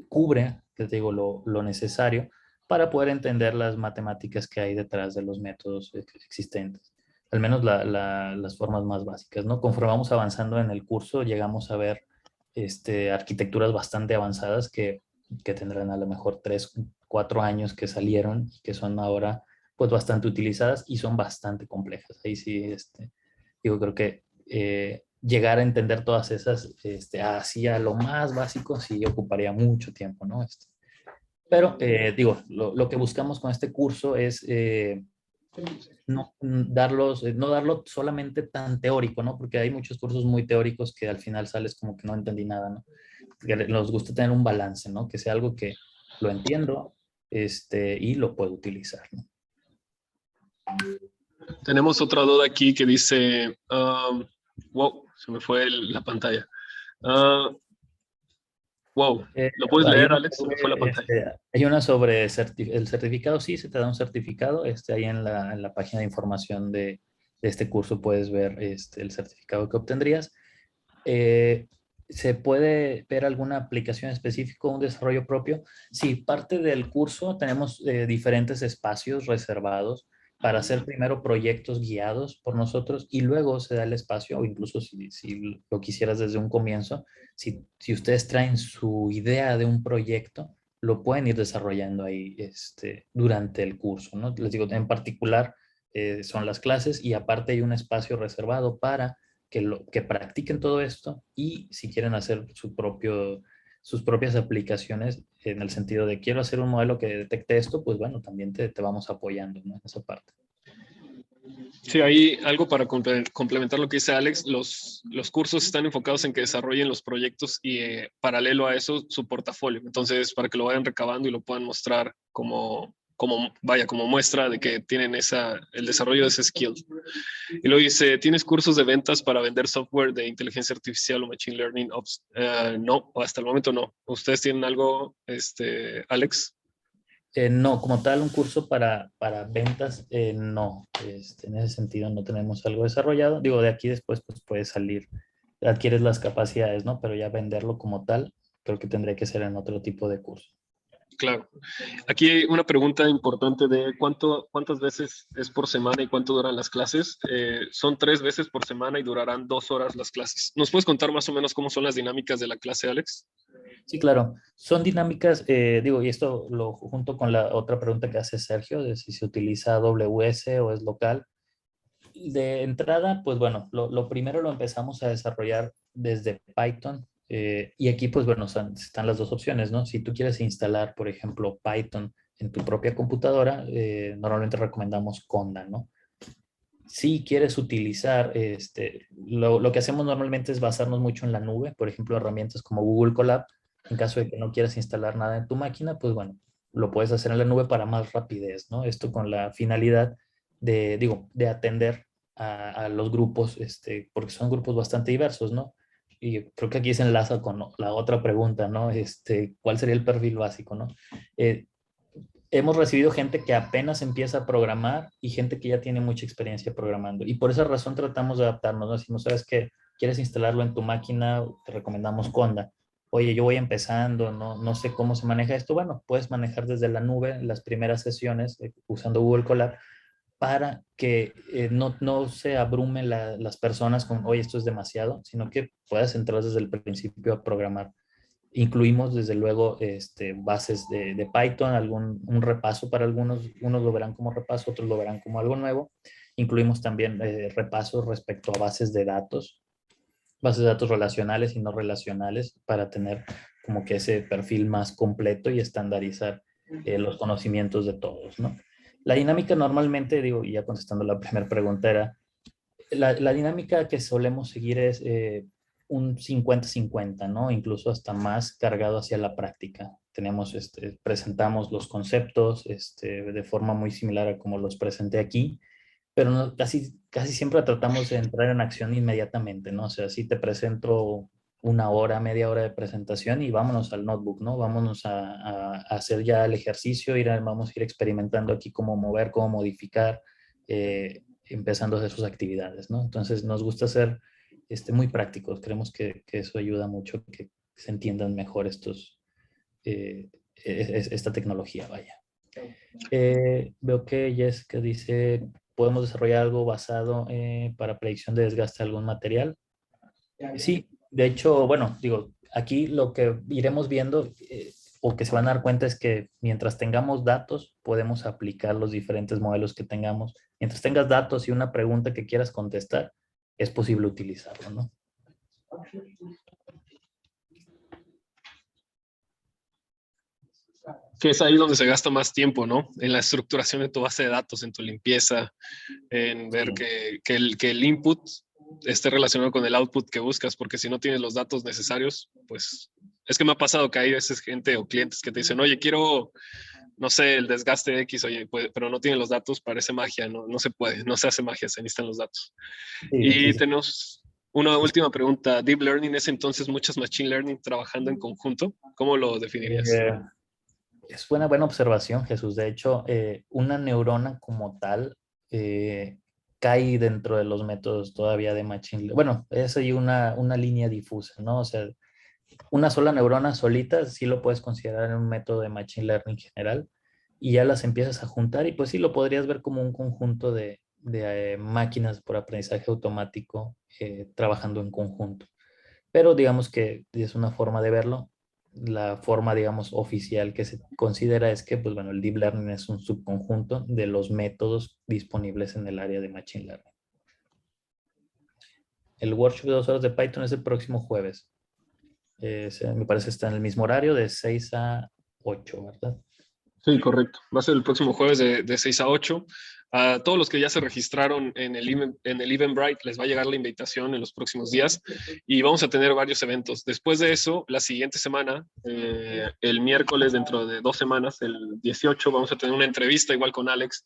cubre, que te digo, lo necesario para poder entender las matemáticas que hay detrás de los métodos existentes. Al menos las formas más básicas, ¿no? Conforme vamos avanzando en el curso, llegamos a ver arquitecturas bastante avanzadas que tendrán a lo mejor 3, 4 años que salieron y que son ahora pues bastante utilizadas y son bastante complejas. Ahí sí, digo, creo que llegar a entender todas esas, así a lo más básico, sí ocuparía mucho tiempo, ¿no? Pero, digo, lo que buscamos con este curso es no darlo solamente tan teórico, ¿no? Porque hay muchos cursos muy teóricos que al final sales como que no entendí nada, ¿no? Que nos gusta tener un balance, ¿no? Que sea algo que lo entiendo, y lo puedo utilizar, ¿no? Tenemos otra duda aquí que dice, wow, se me fue la pantalla. Ah, wow, ¿lo puedes Hay leer, una Alex? Se me fue la pantalla. hay una sobre el certificado, sí, se te da un certificado, ahí en la página de información de este curso puedes ver el certificado que obtendrías. Eh, ¿Se puede ver alguna aplicación específica, un desarrollo propio? Sí, parte del curso tenemos diferentes espacios reservados para hacer primero proyectos guiados por nosotros y luego se da el espacio, o incluso si lo quisieras desde un comienzo, si ustedes traen su idea de un proyecto, lo pueden ir desarrollando ahí durante el curso, ¿no? Les digo, en particular son las clases y aparte hay un espacio reservado para que practiquen todo esto y si quieren hacer sus propias aplicaciones en el sentido de quiero hacer un modelo que detecte esto, pues bueno, también te vamos apoyando, ¿no? En esa parte. Sí, hay algo para complementar lo que dice Alex. Los cursos están enfocados en que desarrollen los proyectos y paralelo a eso su portafolio. Entonces, para que lo vayan recabando y lo puedan mostrar como muestra de que tienen el desarrollo de ese skill. Y luego dice, ¿tienes cursos de ventas para vender software de inteligencia artificial o machine learning? No, hasta el momento no. ¿Ustedes tienen algo, Alex? No, como tal, un curso para ventas, no. En ese sentido no tenemos algo desarrollado. Digo, de aquí después pues puede salir, adquieres las capacidades, ¿no? Pero ya venderlo como tal, creo que tendría que ser en otro tipo de curso. Claro. Aquí hay una pregunta importante de cuántas veces es por semana y cuánto duran las clases. Son 3 veces por semana y durarán 2 horas las clases. ¿Nos puedes contar más o menos cómo son las dinámicas de la clase, Alex? Sí, claro. Son dinámicas, digo, y esto lo junto con la otra pregunta que hace Sergio, de si se utiliza AWS o es local. De entrada, pues bueno, lo primero lo empezamos a desarrollar desde Python. Y aquí, pues bueno, están las dos opciones, ¿no? Si tú quieres instalar, por ejemplo, Python en tu propia computadora, normalmente recomendamos Conda, ¿no? Si quieres utilizar, lo que hacemos normalmente es basarnos mucho en la nube, por ejemplo, herramientas como Google Colab. En caso de que no quieras instalar nada en tu máquina, pues bueno, lo puedes hacer en la nube para más rapidez, ¿no? Esto con la finalidad de atender a los grupos, porque son grupos bastante diversos, ¿no? Y creo que aquí se enlaza con la otra pregunta, ¿no? ¿Cuál sería el perfil básico, ¿no? Eh, Hemos recibido gente que apenas empieza a programar y gente que ya tiene mucha experiencia programando. Y por esa razón tratamos de adaptarnos, ¿no? Si no sabes que quieres instalarlo en tu máquina, te recomendamos Conda. Oye, yo voy empezando, no sé cómo se maneja esto. Bueno, puedes manejar desde la nube las primeras sesiones usando Google Colab para que no se abrumen las personas con, oye, esto es demasiado, sino que puedas entrar desde el principio a programar Incluimos desde luego bases de Python, un repaso para algunos, unos lo verán como repaso, otros lo verán como algo nuevo. Incluimos también repasos respecto a bases de datos relacionales y no relacionales para tener como que ese perfil más completo y estandarizar los conocimientos de todos, ¿no? La dinámica normalmente, digo, y ya contestando la primera pregunta, era, la dinámica que solemos seguir es un 50-50, ¿no? Incluso hasta más cargado hacia la práctica. Presentamos los conceptos de forma muy similar a como los presenté aquí, pero casi siempre tratamos de entrar en acción inmediatamente, ¿no? O sea, si te presento una hora, media hora de presentación y vámonos al notebook, ¿no? Vámonos a hacer ya el ejercicio, vamos a ir experimentando aquí cómo mover, cómo modificar, empezando a hacer sus actividades, ¿no? Entonces nos gusta ser muy prácticos, creemos que eso ayuda mucho, que se entiendan mejor esta tecnología, vaya. Veo que Jessica dice, ¿podemos desarrollar algo basado para predicción de desgaste de algún material? Sí, de hecho, bueno, digo, aquí lo que iremos viendo o que se van a dar cuenta es que mientras tengamos datos, podemos aplicar los diferentes modelos que tengamos. Mientras tengas datos y una pregunta que quieras contestar, es posible utilizarlo, ¿no? Que es ahí donde se gasta más tiempo, ¿no? En la estructuración de tu base de datos, en tu limpieza, en ver que el input esté relacionado con el output que buscas, porque si no tienes los datos necesarios, pues es que me ha pasado que hay veces gente o clientes que te dicen, oye, quiero, no sé, el desgaste X, oye, pues, pero no tienen los datos, parece magia, no, no se puede, no se hace magia, se necesitan los datos. Sí, Y tenemos una última pregunta. ¿Deep Learning es entonces muchas Machine Learning trabajando en conjunto? ¿Cómo lo definirías? Es buena observación, Jesús. De hecho, una neurona como tal cae dentro de los métodos todavía de Machine Learning. Bueno, es ahí una línea difusa, ¿no? O sea, una sola neurona solita sí lo puedes considerar en un método de Machine Learning general y ya las empiezas a juntar y pues sí lo podrías ver como un conjunto de máquinas por aprendizaje automático trabajando en conjunto. Pero digamos que es una forma de verlo. La forma, digamos, oficial que se considera es que, pues bueno, el Deep Learning es un subconjunto de los métodos disponibles en el área de Machine Learning. El workshop de 2 horas de Python es el próximo jueves. Me parece que está en el mismo horario de 6 a 8, ¿verdad? Sí, correcto. Va a ser el próximo jueves de 6 a 8. A todos los que ya se registraron en el Eventbrite les va a llegar la invitación en los próximos días y vamos a tener varios eventos. Después de eso, la siguiente semana, el miércoles dentro de 2 semanas, el 18, vamos a tener una entrevista igual con Alex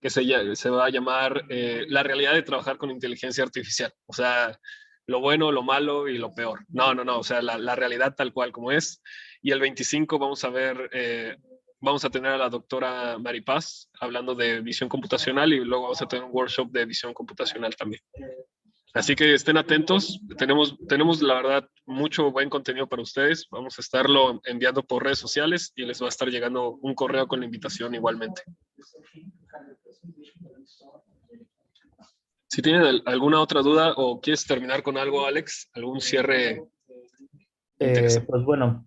que se va a llamar La realidad de trabajar con inteligencia artificial. O sea, lo bueno, lo malo y lo peor. No, o sea, la realidad tal cual como es. Y el 25 vamos a ver... vamos a tener a la doctora Maripaz hablando de visión computacional y luego vamos a tener un workshop de visión computacional también. Así que estén atentos. Tenemos la verdad mucho buen contenido para ustedes. Vamos a estarlo enviando por redes sociales y les va a estar llegando un correo con la invitación igualmente. Si tienen alguna otra duda o quieres terminar con algo, Alex, algún cierre interesante. Pues bueno,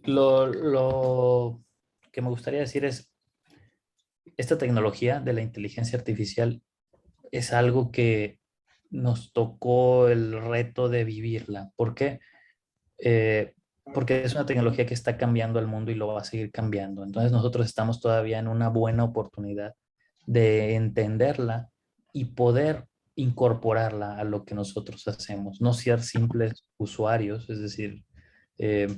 lo que me gustaría decir es, esta tecnología de la inteligencia artificial es algo que nos tocó el reto de vivirla. ¿Por qué? Porque es una tecnología que está cambiando el mundo y lo va a seguir cambiando. Entonces nosotros estamos todavía en una buena oportunidad de entenderla y poder incorporarla a lo que nosotros hacemos, no ser simples usuarios, es decir,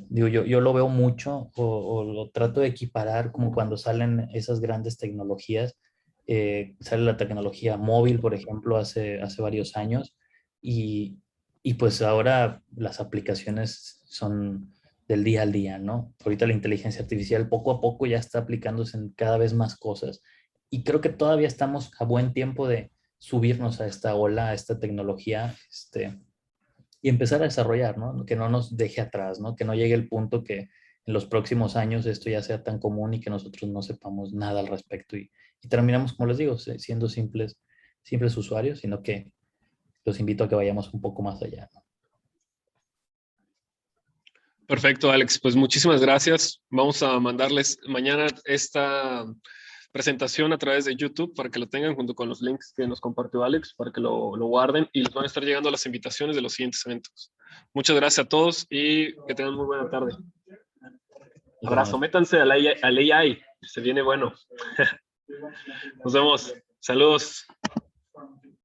digo, yo lo veo mucho o lo trato de equiparar como cuando salen esas grandes tecnologías. Sale la tecnología móvil, por ejemplo, hace varios años y pues ahora las aplicaciones son del día al día, ¿no? Ahorita la inteligencia artificial poco a poco ya está aplicándose en cada vez más cosas y creo que todavía estamos a buen tiempo de subirnos a esta ola, a esta tecnología, y empezar a desarrollar, ¿no? Que no nos deje atrás, ¿no? Que no llegue el punto que en los próximos años esto ya sea tan común y que nosotros no sepamos nada al respecto y terminamos, como les digo, siendo simples usuarios, sino que los invito a que vayamos un poco más allá, ¿no? Perfecto, Alex. Pues muchísimas gracias. Vamos a mandarles mañana esta presentación a través de YouTube para que lo tengan junto con los links que nos compartió Alex, para que lo guarden y les van a estar llegando las invitaciones de los siguientes eventos. Muchas gracias a todos y que tengan muy buena tarde. Abrazo, métanse al AI, se viene bueno. Nos vemos. Saludos.